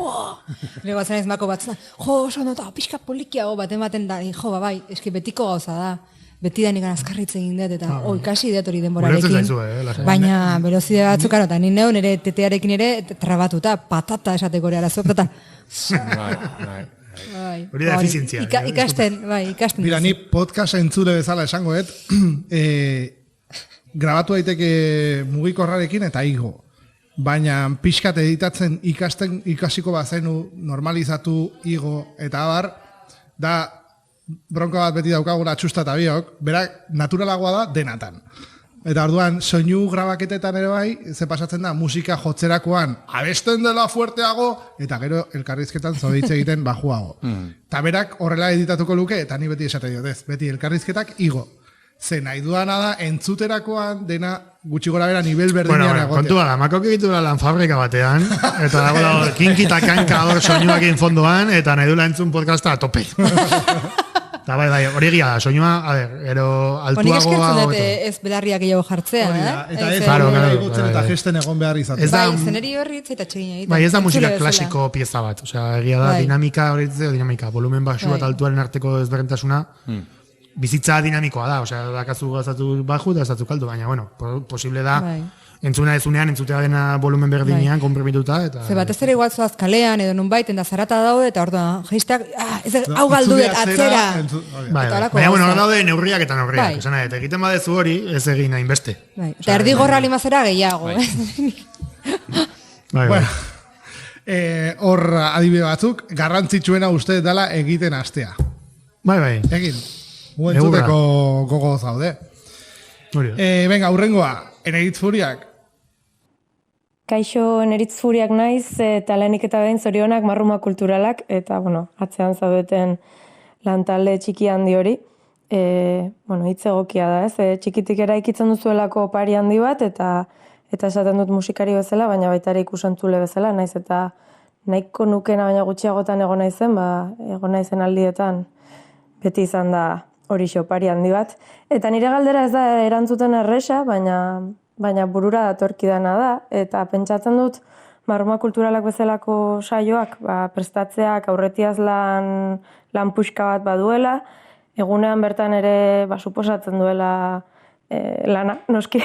nire batzen ez mako batzen, oso nota, pixka polikiago baten da, bai, eski betiko gauza da. Beti da nikan azkarritze egin dut, eta ikasi dut hori denborarekin. Baina, velozide batzuk, eta ni neu nire tetearekin ere trabatuta, patata esateko ere arazo, patata. Hori da efizientzia. Ikasten. Mira, ni podcast entzule bezala esangoet, grabatu daiteke mugikorrarekin eta igo. baina pixkat editatzen ikasiko bazenu normalizatu, igo eta abar, da bronka bat beti daukagura txusta eta biok, berak naturalagoa da denatan. Eta orduan, soinu grabaketetan ere bai, ze pasatzen da, musika jotzerakoan abesten dela fuerteago, eta gero elkarrizketan zodeitze egiten bajuago. Eta berak horrela editatuko luke, eta ni beti esate diot, ez, beti elkarrizketak igo. Ze nahi duana da, entzuterakoan dena gutxi gora bera nivel berdinean egotea. Kontua da, makok egitu da lan fabrika batean, eta dago kinkita kanka hor soinuak egin fondoan, eta nahi duela entzun podcasta a tope. Eta bai, hori egia da, soinua, gero altuagoa... Honik eskertzen dut ez belarriak gehiago jartzea, Eta ez da igutzen eta gesten egon behar izaten. Bai, zeneri horritz eta txegin egiten. Bai, ez da musika klasiko pieza bat, osea, egia da dinamika dinamika, volumen basu bat altuaren arteko ezberdintasuna, bizitza dinamikoa da, osea, dakazu gazatu baju eta gazatu kaldu, baina, bueno, posible da, entzuna ezunean, entzutea dena volumen berdinean, konpromituta, eta... Ze batez ere igual zoaz kalean, edo nun baiten da zarata daude, eta orduan, geistak, hau galdu dut, atzera! Baina, bueno, hor daude neurriak eta neurriak, esan nahi, eta egiten badezu hori, ez egin hain beste. Eta erdi gorra limazera gehiago, Bueno, hor adibide batzuk, garrantzitsuena uste dela egiten astea. Bai. Egin. Guentzuteko gogo zaude. Venga, hurrengoa, Eneritz Furiak. Kaixo Eneritz Furiak naiz, eta lehenik eta behin zorionak marruma kulturalak, eta, bueno, atzean zaudeten lantalde txiki handi hori. Hitz egokia da, ez? Txikitik eraikitzen duzuelako pari handi bat, eta esaten dut musikari bezala, baina baita ere ikusentzule bezala, naiz eta nahiko nukena baina gutxiagotan egon naizen, egon naizen aldietan beti izan da hori pari handi bat. Eta nire galdera ez da erantzuten erresa, baina burura datorkidana da, eta pentsatzen dut marruma kulturalak bezalako saioak prestatzeak aurretiaz lan puxka bat baduela, egunean bertan ere suposatzen duela lana, noski.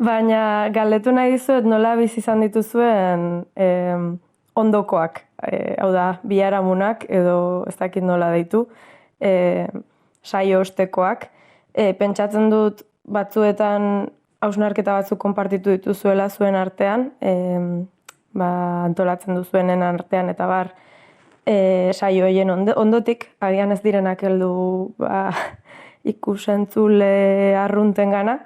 Baina galdetu nahi dizuet nola bizi izan dituzuen ondokoak, hau da, biharamunak edo ez dakit nola deitu, saio ostekoak. Pentsatzen dut batzuetan hausnarketa batzuk konpartitu dituzuela zuen artean, antolatzen duzuenen artean eta saio horien ondotik, agian ez direnak heldu ikusentzule arrunten gana,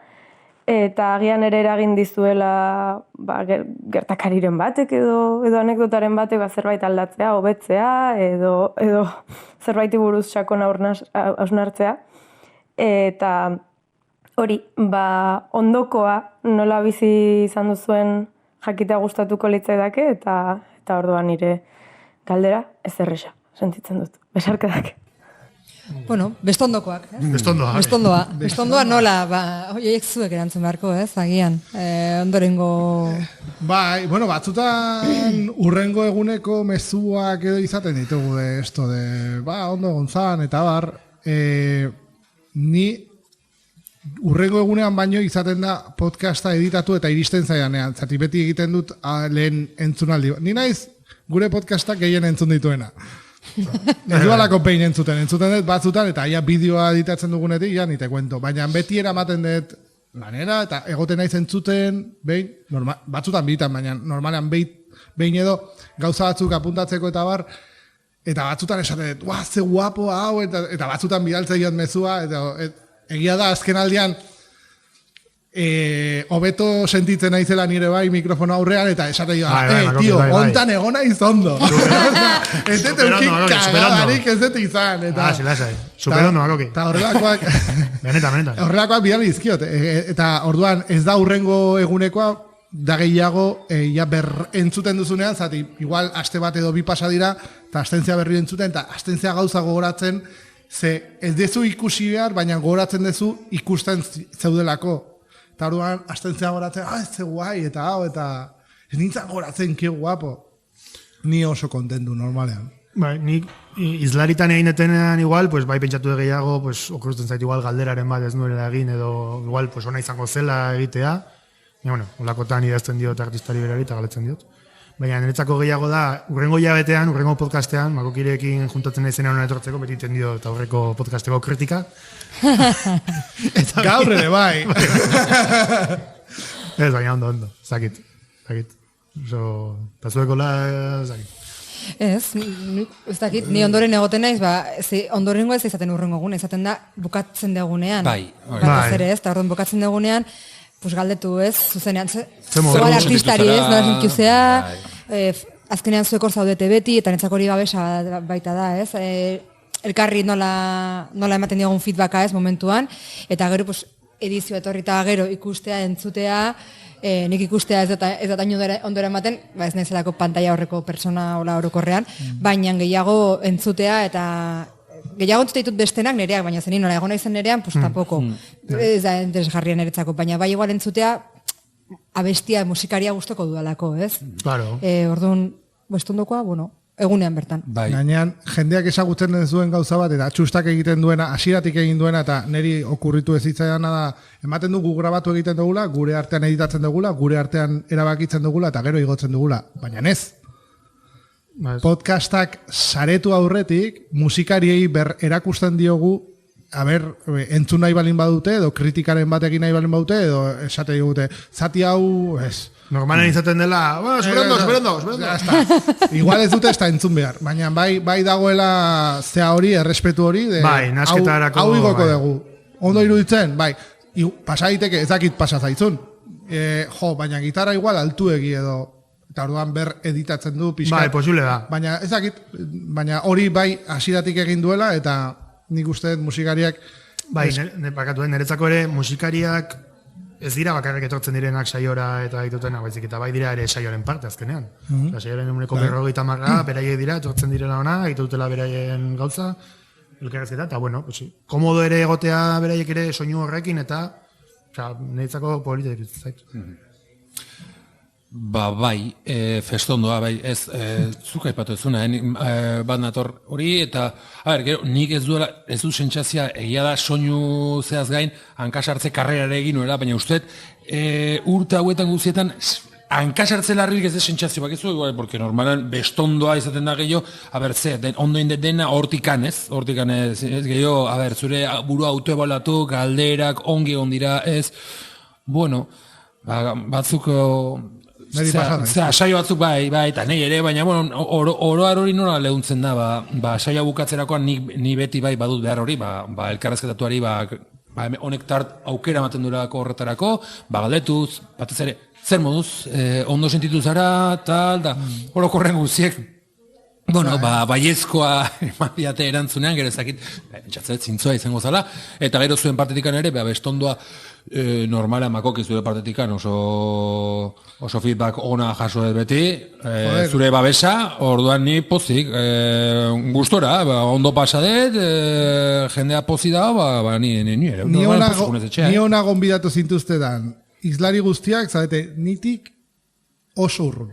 eta agian ere eragin dizuela gertakariren batek edo anekdotaren batek zerbait aldatzea, hobetzea, edo zerbaiti buruz sakon hausnartzea. Eta hori, ondokoa nola bizi izan duzuen jakitea gustatuko litzaidake, eta orduan nire galdera ez erresa, sentitzen dut. Besarkadak. Bueno, bestondokoak. Bestondoa nola, horiek zuek erantzun beharko, agian, ondorengo... Bai, bueno, batzutan urrengo eguneko mezuak edo izaten ditugu ondo gontzan, eta ni urrengo egunean baino izaten da podcasta editatu eta iristen zaidanean, zati beti egiten dut lehen entzunaldi. Ni naiz gure podcastak gehien entzun dituena. Ez dualako pein entzuten dut batzutan, eta bideoa editatzen dugunetik, nite kuento. Baina beti eramaten dut lanera, eta egoten naiz entzuten, batzutan bitan, baina normalean behin edo gauza batzuk apuntatzeko eta batzutan esaten dut, ze guapo hau, eta batzutan bidaltze joan mezua, egia da, azken aldian, hobeto sentitzen naizela nire mikrofono aurrean, eta esate tio, ontan egona izondo. Ez dut eukin kagadarik ez dut izan. Superondo, Makoki. Eta horrelakoak... Benetan. Horrelakoak bidali izkiot. Eta orduan ez da urrengo egunekoa, da gehiago, entzuten duzunean, zati, igual, aste bat edo bi pasa dira, eta astentzia berri entzuten, eta astentzia gauza gogoratzen, ze ez dezu ikusi behar, baina gogoratzen dezu ikusten zeudelako. Eta orduan, astentzia goratzen, ez guai, eta hau, eta ez nintzen goratzen, ke guapo. Ni oso kontentu, normalean. Bai, nik izlaritan egin etenean igual, pues, bai pentsatu gehiago, pues, okurtzen zait igual galderaren bat ez nuela egin, edo igual, pues, ona izango zela egitea. Ja, bueno, olakotan idazten diot artistari berari eta galetzen diot. Baina niretzako gehiago da, urrengo hilabetean, urrengo podcastean, Makokirekin juntatzen naizenean hona etortzeko, beti iten dio eta aurreko podcasteko kritika. Gaur ere, bai. Ez, baina ondo, zakit. Eta zuekola, zakit. Ez dakit, ni ondoren egoten naiz, ondorengo ez izaten urrengo egun, izaten da bukatzen degunean. Bai. Ere ez, eta orduan bukatzen degunean, galdetu ez, zuzenean, zuara artistari ez, nola zinkuzea, azkenean zuekor zaudete beti, eta netzak hori babesa baita da, ez? Elkarri nola ematen diogun feedbacka ez momentuan, eta gero edizio etorrita gero ikustea, entzutea, nik ikustea ez da ondora ematen, ez nahizelako pantalla horreko persona hola orokorrean, baina gehiago entzutea eta gehiago entzute ditut bestenak nereak, baina zenin nola egon naizen nerean, pues tapoko. Ez da interesgarria neretzako, baina bai igual entzutea abestia, musikaria gustoko dudalako, ez? Claro. Orduan, bestondokoa, egunean bertan. Gainean, jendeak ezagutzen den zuen gauza bat, eta txustak egiten duena, hasieratik egin duena, eta niri okurritu ez hitzaiana da, ematen dugu grabatu egiten dugula, gure artean editatzen dugula, gure artean erabakitzen dugula, eta gero igotzen dugula. Baina ez. Podcastak saretu aurretik, musikariei erakusten diogu, entzun nahi balin badute, edo kritikaren batekin nahi balin badute, edo esate digute, zati hau, ez. Normalen izaten dela, esperando. Igual ez dute ez da entzun behar, baina bai dagoela zea hori, errespetu hori, nasketarako hau igoko dugu. Ondo iruditzen, pasa daiteke, ez dakit pasa zaitzun. Baina gitarra igual altuegi edo, eta orduan editatzen du pixka. Posible da. Baina ez dakit, baina hori hasieratik egin duela, eta nik uste musikariak... Niretzako ere musikariak ez dira bakarrik etortzen direnak saiora eta ditutena, baizik eta bai dira ere saioaren parte azkenean. Saioaren eguneko 50%, beraiek dira, etortzen direla ona, egitutela beraien gauza, elkarrezketa, eta komodo ere egotea beraiek ere soinu horrekin, eta niretzako polita ditutzen zaitu. Festondoa, ez, zuk aipatu ezuna, bat nator hori, eta, gero, nik ez du sentsazia, egia da soinu zehaz gain, hankasartze karrerare egin nuela, baina uste, urte hauetan guztietan, hankasartze larrik ez da sentsazio bakizu, porque normalan bestondoa izaten da gehiago, ondo indetena hortikan ez, gehiago, zure buru autoebalatu, galderak, ongi ondira, ez, batzuk... saio batzuk bai, eta nahi ere, baina oroar hori nola lehuntzen da, saioa bukatzerakoan ni beti bai badut behar hori, elkarrezketatuari honek tart aukera ematen durako horretarako, galdetuz, batez ere, zer moduz, ondo sentitu zara, tal, da, orokorren guziek, baiezkoa emadiate erantzunean, gero ezakit, entzatzet, zintzoa izango zala, eta gero zuen partetikan ere, bestondoa normala makok zure partetikan oso feedback ona jaso ez beti, zure babesa, orduan ni pozik, gustora, ondo pasadet, jendea pozi dago, ni ere. Ni ona gonbidatu zintuztetan, izlari guztiak, zabete, nitik oso urrun.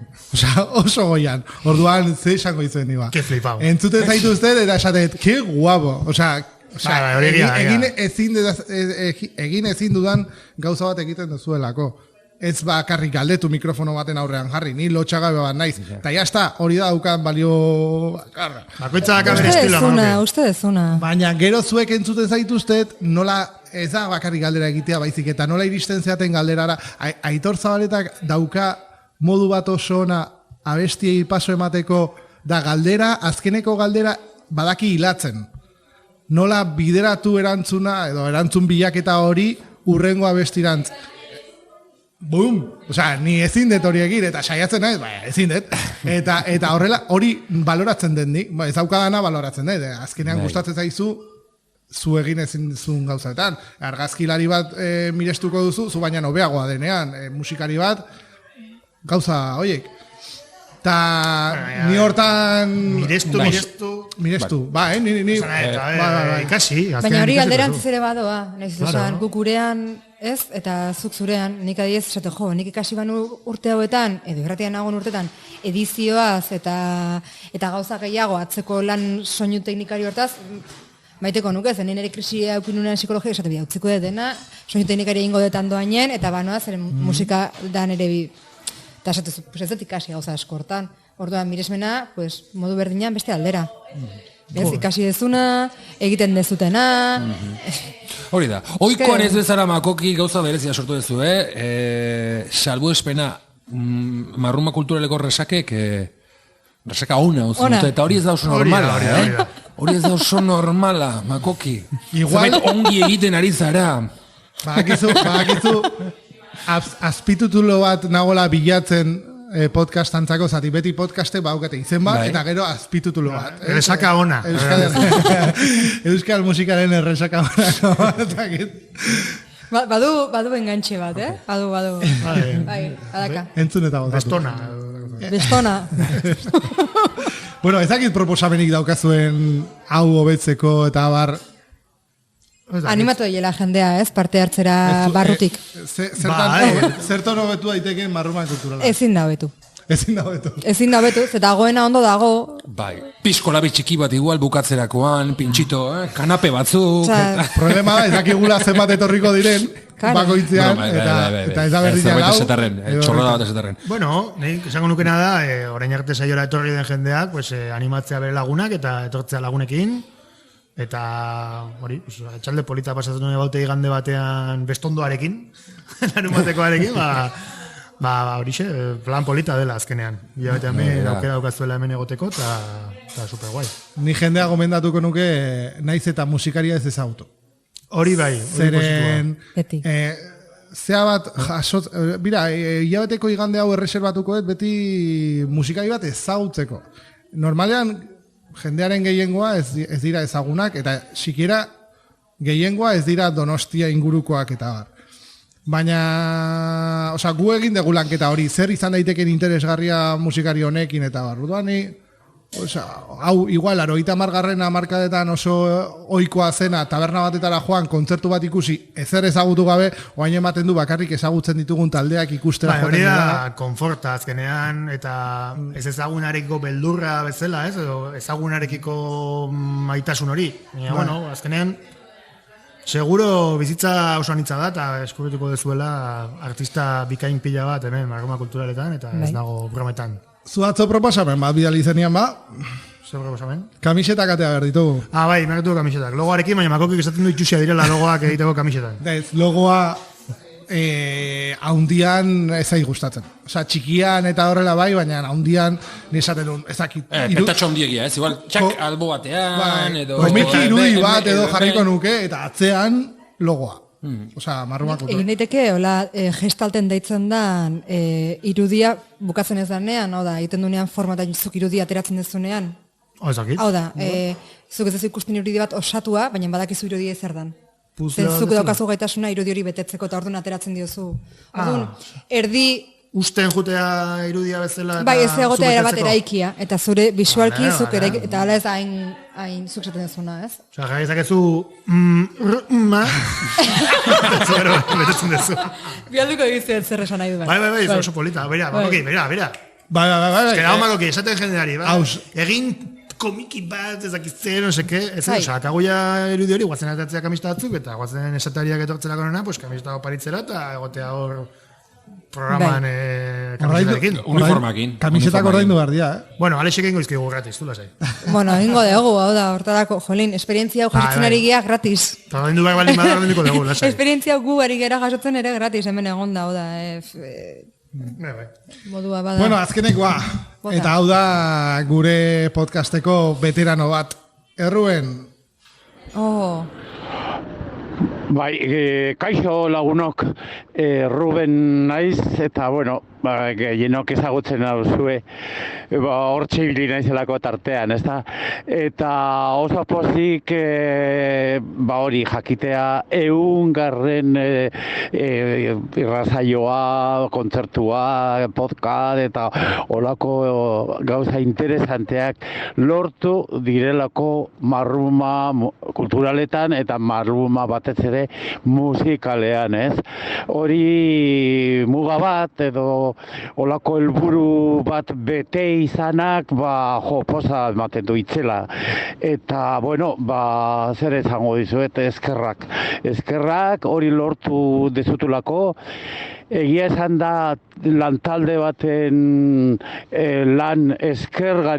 Oso goian. Orduan, ze esango izuen niba. Ke flipao. Entzuten zaituzten, eta esatet, ke guapo. Egin ezin dudan gauza bat egiten duzuelako. Ez bakarrik galdetu mikrofono baten aurrean jarri, ni lotxagabe bat naiz. Eta jazta, hori da daukan balio bakarra. Bakoitza dakaben estila. Uste dezuna. Baina gero zuek entzuten zaituztet, nola ez da bakarrik galdera egitea baizik, eta nola iristen zeaten galderara. Aitor Zabaletak dauka modu bat oso ona abestiei paso emateko da galdera, azkeneko galdera badaki hilatzen. Nola bideratu erantzuna, edo erantzun bilaketa hori urrengo abestirantz. Bum! Ni ezin dut hori egin, eta saiatzen naiz, ezin dut. Eta horrela, hori baloratzen den nik, ez daukadana baloratzen dut. Azkenean gustatzen zaizu, zu egin ezin zuen gauzaetan. Argazkilari bat mirestuko duzu, zu baina hobeagoa denean. Musikari bat, gauza horiek. Ta ni hortan... Mirestu. Ni... Ikasi. Baina hori alderantziz ere badoa. Guk gurean ez, eta zuk zurean, nik adiez esate nik ikasi banu urte hauetan, edo irratian nagoen urtetan, edizioaz eta gauza gehiago atzeko lan soinu teknikari hortaz, maiteko nuke, zen nire krisia eukinunean psikologia, esate bia, utziko dena, soinu teknikari egingo detan doainen, eta banoa, zeren musika da nire bi, eta esate zu, ez dut ikasi gauza eskortan. Orduan, miresmena, modu berdinean beste aldera. Ez, ikasi dezuna, egiten dezutena... Hori da. Oikoan ez bezala makoki gauza berezia sortu dezu, salbuespena marruma kulturaleko resakek, resaka ona uzun dute, eta hori ez da oso normala, Hori ez da oso normala, Makoki. Zerbait ongi egiten ari zara. Badakizu, azpitutulo bat nagola bilatzen podcastantzako, zati beti podcaste baukate izen bat, eta gero azpitutulo bat. Erresaka ona. Euskal musikaren erresaka ona. Badu engantxe bat, Badu. Bai, adaka. Entzun eta gozatu. Bestona. Bueno, ezakit proposamenik daukazuen hau hobetzeko eta bar... Animatu dela jendea, parte hartzera barrutik. Zertan hobetu daiteke marruman kulturala? Ezin da hobetu. Ezin da hobetu, dagoena ondo dago. Bai, piskolabi txiki bat igual bukatzerakoan, pintxito, kanape batzuk. Problema da, ezakigula zenbat etorriko diren, bakoitzean, eta ez da berdina lau. Txorroda bat esetarren. Bueno, esango nukena da, orain arte saiora etorri den jendeak, animatzea bere lagunak eta etortzea lagunekin. Eta hori, etxalde polita pasatzen nuen baute igande batean bestondoarekin, larumatekoarekin, horixe, plan polita dela azkenean. Ia betean aukera daukazuela hemen egoteko, eta super guai. Ni jendea gomendatuko nuke naiz eta musikaria ez ezagutu. Hori bai, zeren zea bat jasot, bira, hilabeteko igande hau erreserbatuko beti musikari bat ezagutzeko. Normalean jendearen gehiengoa ez dira ezagunak, eta sikiera gehiengoa ez dira Donostia ingurukoak eta bar. Baina, gu egin dugu lanketa hori, zer izan daiteken interesgarria musikari honekin eta bar. Ruduani, hau igual, 80. hamarkadetan oso ohikoa zena, taberna batetara joan, kontzertu bat ikusi, ezer ezagutu gabe, oain ematen du bakarrik ezagutzen ditugun taldeak ikustera joaten dela. Hori da, konforta azkenean, eta ez ezagunarekiko beldurra bezala, edo ezagunarekiko maitasun hori. Bueno, azkenean, seguro bizitza oso anitza da, eta eskurrituko dezuela artista bikain pila bat, hemen, marruma kulturaletan, eta ez dago brometan. Zuatzo proposamen, bidali zenian Zer proposamen? Kamisetak atea behar ditugu. Bai, merkatuko kamisetak. Logoarekin, baina Makokik esaten du itxusia direla logoak egiteko kamisetan. Logoa haundian ez zai gustatzen. Txikian eta horrela bai, baina haundian nesaten duen, ezakit. Petatxo handiegia, igual txak albo batean, edo... Komiki irudi bat edo jarriko nuke, eta atzean logoa. Marruma kultura. Egin daiteke, gestalten deitzen da irudia bukatzen ez danean, egiten dunean forma eta zuk irudia ateratzen dezunean. Hau da, zuk ez dezu ikusten irudi bat osatua, baina badakizu irudia zer dan. Zuk daukazu gaitasuna irudi hori betetzeko eta orduan ateratzen diozu. Erdi... Usten jutea irudia bezala... Bai, ez egotea erabat eraikia, eta zure bisualki zuk eraik, eta hala ez hain zuk zaten dezuna, ez? Osa, jai ezakezu... Betetzen dezu. Bialduko egizien zer esan nahi du. Bai, oso polita. Bera. Bai. Eskera, Makoki, esaten jendeari, egin komiki bat, ezakitzen, no seke, ez da, akagoia irudi hori, guatzen atatzea kamista batzuk, eta guatzen esatariak etortzera konena, kamista oparitzera, eta egotea hor programan kamisetarekin. Uniformakin. Kamisetak ordaindu behar dira, Bueno, Alexek ingo izkigu gratis, du lasai. Bueno, ingo dugu, hau da, hortarako, jolín, esperientzia hau jartzen ari gea gratis. Ordaindu behar baldin bada, ordainduko dugu, lasai. Esperientzia gu ari gera jasotzen ere gratis, hemen egon da, hau da, modua bada. Bueno, azkenekoa, eta hau da gure podcasteko veterano bat. Erruen. Bai, kaixo lagunok, Ruben naiz, eta bueno, gehienok ezagutzen dauzue, hortxe hili naizelako tartean, ezta? Eta oso pozik, hori jakitea 100. Irrazaioa, kontzertua, podcast, eta olako gauza interesanteak lortu direlako marruma kulturaletan, eta marruma batez ere musikalean, ez? Hori muga bat, edo olako helburu bat bete izanak, poza ematen du itzela. Eta, bueno, zer esango dizuet, eskerrak. Eskerrak hori lortu dezutulako, egia esan da lantalde baten lan eskerga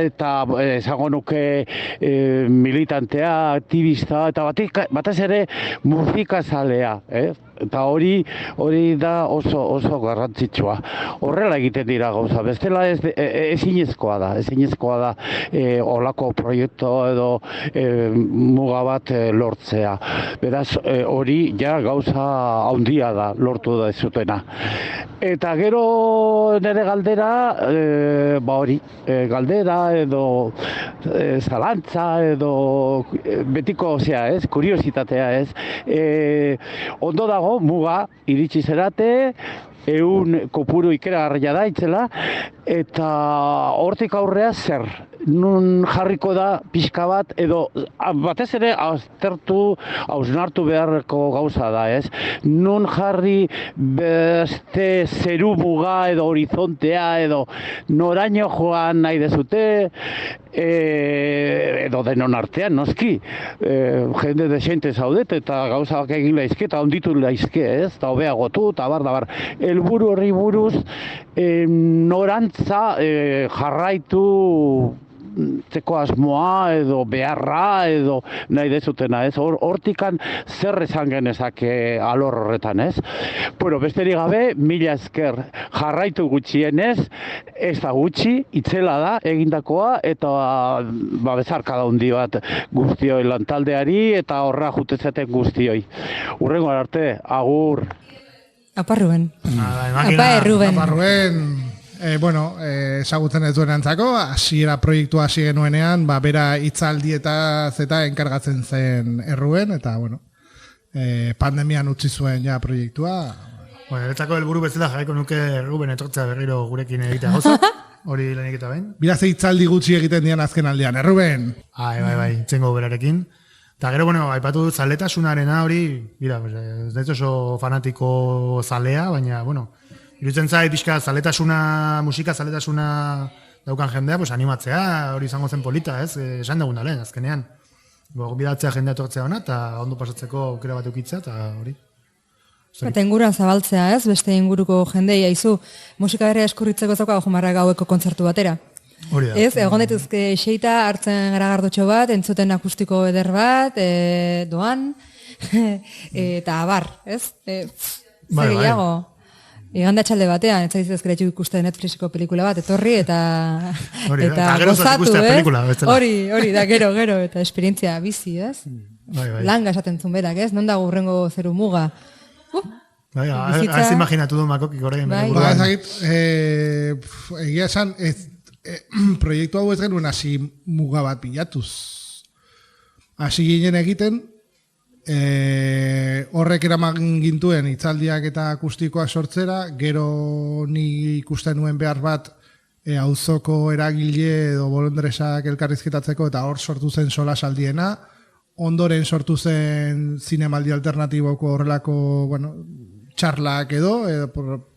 eta esango nuke militantea, aktivista, eta batez ere musikazalea, eta hori da oso garrantzitsua. Horrela egiten dira gauza, bestela ezinezkoa da olako proiektu edo muga bat lortzea. Beraz, hori ja gauza handia da lortu da zutena. Eta gero nire galdera, galdera edo zalantza edo betiko, kuriositatea, ondo dago muga iritsi zerate, kopuru ikeragarria da itzela, eta hortik aurrea zer? Nun jarriko da pixka bat, edo batez ere hausnartu beharreko gauza da, Nun jarri beste zeru muga edo horizontea edo noraino joan nahi dezute, edo denon artean, noski. Jende desente zaudet eta gauzak egin laizke eta onditu laizke, eta hobeagotu, eta bar. Helburu horri buruz norantza jarraitu zeko asmoa edo beharra edo nahi dezutena, hortikan zer esan genezake alor horretan, Bueno, besterik gabe, mila esker jarraitu gutxienez, ez da gutxi, itzela da egindakoa, eta bezarka da hundi bat guztioi lantaldeari eta horra jutezaten guztioi. Hurrengo arte, agur! Apa Ruben. Apa Ruben. Ezagutzen ez duenantzako, hasiera proiektua hasi genuenean, bera hitzaldietaz eta enkargatzen zen Erruben, eta pandemian utzi zuen ja proiektua. Eretzako helburu bezala jarraiko nuke Erruben etortzea berriro gurekin egitea gozak, hori lehenik eta behin. Bila ze hitzaldi gutxi egiten dian azken aldean, Erruben! Bai, txengo berarekin. Eta gero, aipatu dut zaletasunarena hori, ez da oso fanatiko zalea, baina, iruditzen zait, pixka musika zaletasuna daukan jendea, animatzea, hori izango zen polita, esan dugun da lehen, azkenean. Bidatzea jendea tortzea hona, eta ondo pasatzeko aukera bat eukitzea, eta hori. Eta inguruan zabaltzea, beste inguruko jendei, haizu, musika berria eskurritzeko zauka jumarra gaueko kontzertu batera. Hori da. Egon dituzke xeita hartzen garagardotxo bat, entzuten akustiko eder bat, doan, eta abar, Zer gehiago? Igande atxalde batean, ez zaizez geretxu ikuste Netflixeko pelikula bat, etorri eta gozatu, Hori da, gero, eta esperientzia bizi, Langa esaten zun berak, Non dago urrengo zeru muga? Ez imaginatu du makokik horrein. Egia esan, proiektu hau ez genuen hasi muga bat pilatuz. Hasi ginen egiten, horrek eraman gintuen hitzaldiak eta akustikoak sortzera, gero ni ikusten nuen behar bat auzoko eragile edo bolondresak elkarrizketatzeko eta hor sortu zen solasaldiena, ondoren sortu zen zinemaldi alternatiboko horrelako txarlak edo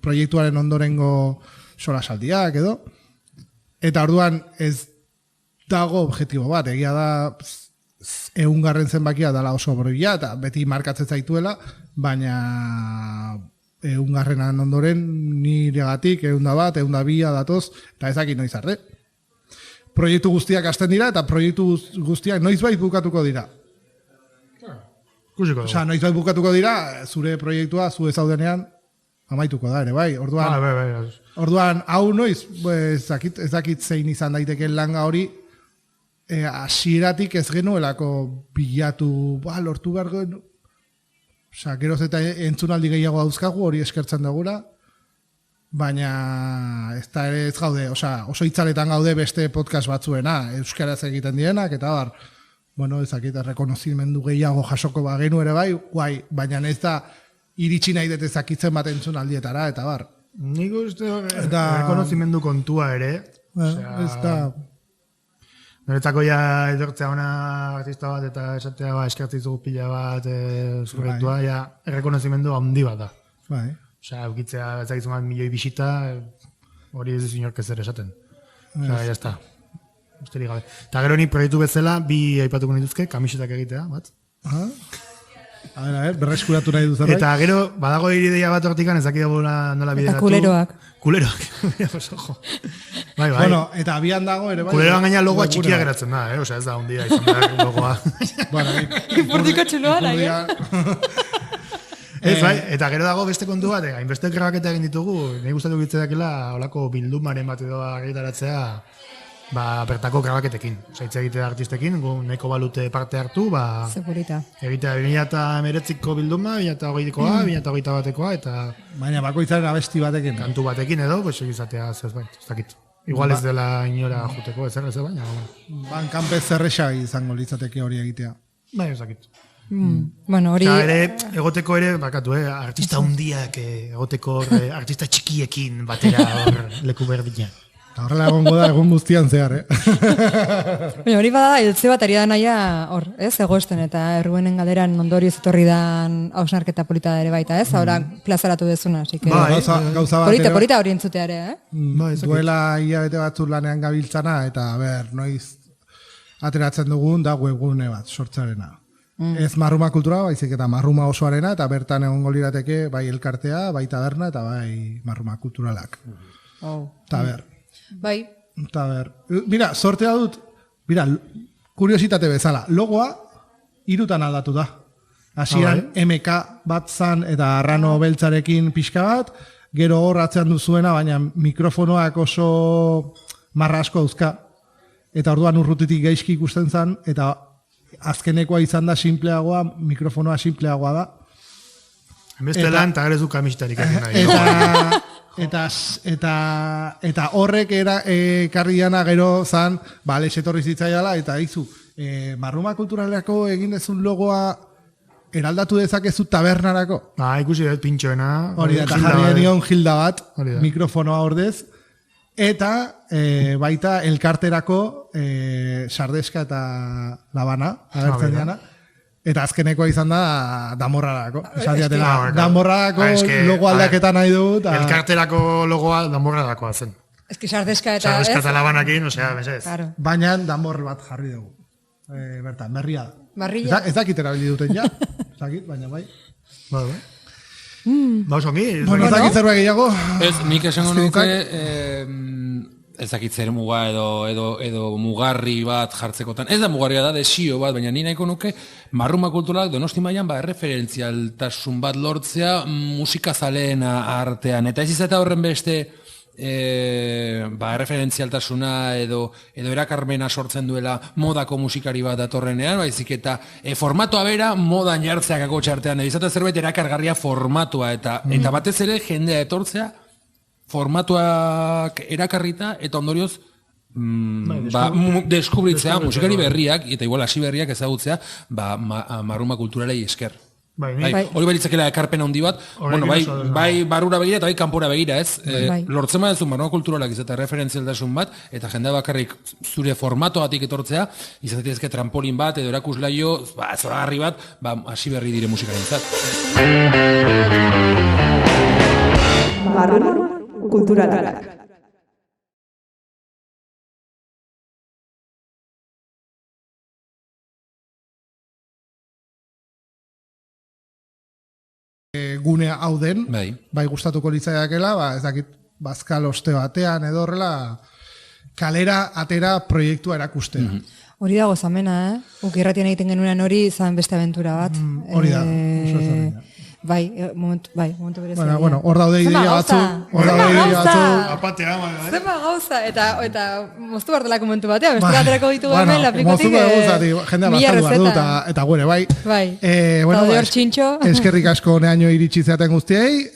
proiektuaren ondorengo solasaldiak edo, eta orduan ez dago objektibo bat, egia da 100 zenbakia dela oso borobila eta beti markatzen zaituela, baina 100 ondoren niregatik 101, 102 datoz, eta ezakit noiz arte. Proiektu guztiak hasten dira eta proiektu guztiak noizbait bukatuko dira. Noizbait bukatuko dira, zure proiektua, zu ezaudenean, amaituko da ere, bai. Orduan, hau noiz, ez dakit zein izan daiteken langa hori, hasieratik ez genuelako bilatu, lortu behar genu. Geroz eta entzunaldi gehiago dauzkagu, hori eskertzen dugula, baina ez da ere ez gaude, oso hitzaletan gaude beste podcast batzuena, euskaraz egiten dienak, eta ez dakit, rekonozimendu gehiago jasoko bagenu ere bai, baina ez da iritsi nahi dut ezakitzen bat entzunaldietara, eta bar. Nik uste rekonozimendu kontua ere, ez da... Noretzako ja edortzea ona artista bat eta esatea eskertzizu pila bat zurretua, ja errekonozimendu handi bat da. Eukitzea ezagizun bat milioi bisita, hori ez dizun inork ezer esaten. Jazta. Usterik gabe. Eta gero ni proiektu bezala, bi aipatuko nituzke, kamisetak egitea, bat. A ver, berreskuratu nahi du zerbait. Eta gero, badago irideia bat hortikan, ezakit nola bideratu. Eta kuleroak. Kuleroak. Ojo. Bai. Bueno, eta abian dago ere, bai. Kuleroan gaina logoa txikia geratzen da, Osea, ez da hundia izan behar logoa. Bueno, Ipurdiko txuloa, nahi, Ez, bai, eta gero dago beste kontu bat, hainbeste grabaketa egin ditugu, nahi gustatu gitzedakela, holako bildumaren bat edo argitaratzea, bertako grabaketekin. Zaitza egitea artistekin, nahiko balute parte hartu, Segurita. Egitea 2019ko bilduma, 2020koa, 2021koa, eta... Baina, bakoitzaren abesti batekin. Kantu batekin edo, izatea zezbait, ez dakit. Igual ez dela inora juteko, ez baina... Bankanpez zerresa izango litzateke hori egitea. Bai, ez dakit. Bueno, hori... Egoteko ere, artista hundiak, egoteko artista txikiekin batera leku berdina. Horrela egongo da egun guztian zehar, Hori bada, eltze bat ari da naia hor, egoesten eta erruenen galderan ondorioz etorri dan hausnarketa polita ere baita, Ahora plazaratu dezuna, así que... Gauza bat polita hori entzutea ere, Duela hilabete batzuk lanean gabiltzana, eta noiz ateratzen dugun da webgune bat sortzarena. Ez marruma kultura, baizik eta marruma osoarena, eta bertan egongo lirateke bai elkartea, bai taberna, eta bai marruma kulturalak. Taber. Bai. Mira, sortea dut, kuriositate bezala, logoa 3 aldatu da. Hasieran MK bat zan eta arrano beltzarekin pixka bat, gero hor atzean duzuena, baina mikrofonoak oso marra asko dauzka. Eta orduan urrutitik gaizki ikusten zan, eta azkenekoa izan da simpleagoa, mikrofonoa simpleagoa da. Beste lan, eta garezu kamisitarik. Eta horrek ekarri jana gero zan, etorri zitzaiala, eta izu, marruma kulturaleko egin dezun logoa eraldatu dezakezu tabernarako. Ikusi dut pintxoena. Hori da, eta jarri nion Hilda bat, mikrofonoa ordez, eta baita elkarterako Sardeska eta Labana, agertzen diana. Eta azkenekoa izan da Damorrarako. Damorrarako logo aldaketa nahi dut. Elkarterako logoa Damorrarakoa zen. Sardeska eta Labanakin, mesez. Baina Damor bat jarri dugu. Bertan, berria da. Barrilla. Ez dakit erabili duten ja. Ez dakit, baina bai. Bausongi. Ez dakit zerbait gehiago. Ez, nik esango nuke... Ez dakit zer muga edo mugarri bat jartzekotan. Ez da mugarria da, desio bat, baina ni nahiko nuke marruma kulturalak Donosti mailan erreferentzialtasun bat lortzea musikazaleen artean. Eta ez izate horren beste erreferentzialtasuna edo erakarmena sortzen duela modako musikari bat datorrenean, baizik eta formatoa bera modan jartzeak akotxartean. Izate zerbait erakargarria formatua eta batez ere jendea etortzea formatuak erakarrita eta ondorioz deskubritzea musikari berriak eta igual hasi berriak ezagutzea marruma kulturalei esker. Hori beritzakela ekarpen handi bat, bai barrura begira eta bai kanpora begira, ez? Lortzen badezu marruma kulturalak izate referentzialtasun bat eta jendea bakarrik zure formatoatik etortzea, izatezke trampolin bat edo erakuslaio zoragarri bat, hasi berri dire musikarentzat. Marruma kulturalak. Gune hau den, bai gustatuko litzaiakela, ez dakit bazkal oste batean edo horrela kalera atera proiektua erakustea. Hori dago zamena, Guk irratian egiten genuenean hori izan beste aventura bat. Hori da, oso zamena. Bai, momentu berezia. Bueno, hor daude ideia batzu. Zema gauza, eta moztu bartelako momentu batean, beste baterako ditu hemen, lapikotik. Jendea bazkaldu behar du, eta gure, bai. Daude hor txintxo. Eskerrik asko neaino iritsi zeaten guztiei,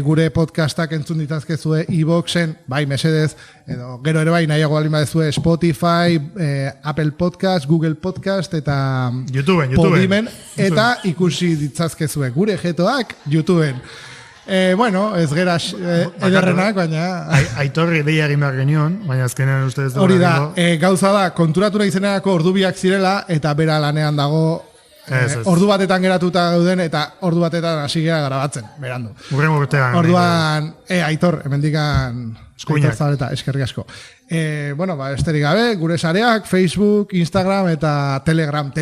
gure podcastak entzun ditazkezue iVoxen, bai, mesedez, edo gero ere bai, nahiago balin badezue Spotify, Apple Podcast, Google Podcast, eta Podimen, eta ikusi ditzazkezue gure jeto YouTubeen. Ez gera ederrenak, baina... Aitorri deia egin behar genion, baina azkenean ustez... Hori da, gauza da, konturatu nahi zenerako ordubiak zirela, eta bera lanean dago Ordu batetan geratuta gauden eta ordu batetan hasi gara grabatzen, berandu. Urrengo urtean. Orduan, Aitor, hemendikan Eskuinak. Zabaleta, eskerrik asko. Bueno, esterik gabe, gure sareak, Facebook, Instagram eta Telegram.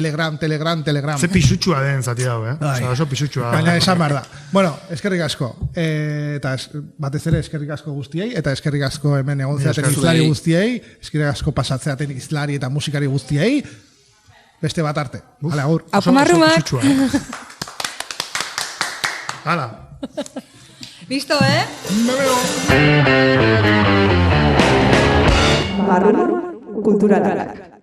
Ze pisutxua den zati dago, oso pisutxua. Baina esan behar da. Bueno, eskerrik asko. Eta batez ere eskerrik asko guztiei, eta eskerrik asko hemen egon zeaten izlari guztiei, eskerrik asko pasatzeaten izlari eta musikari guztiei, beste bat arte. Hala, agur. Apo marrumak. Hala. Listo, Marruma kulturalak.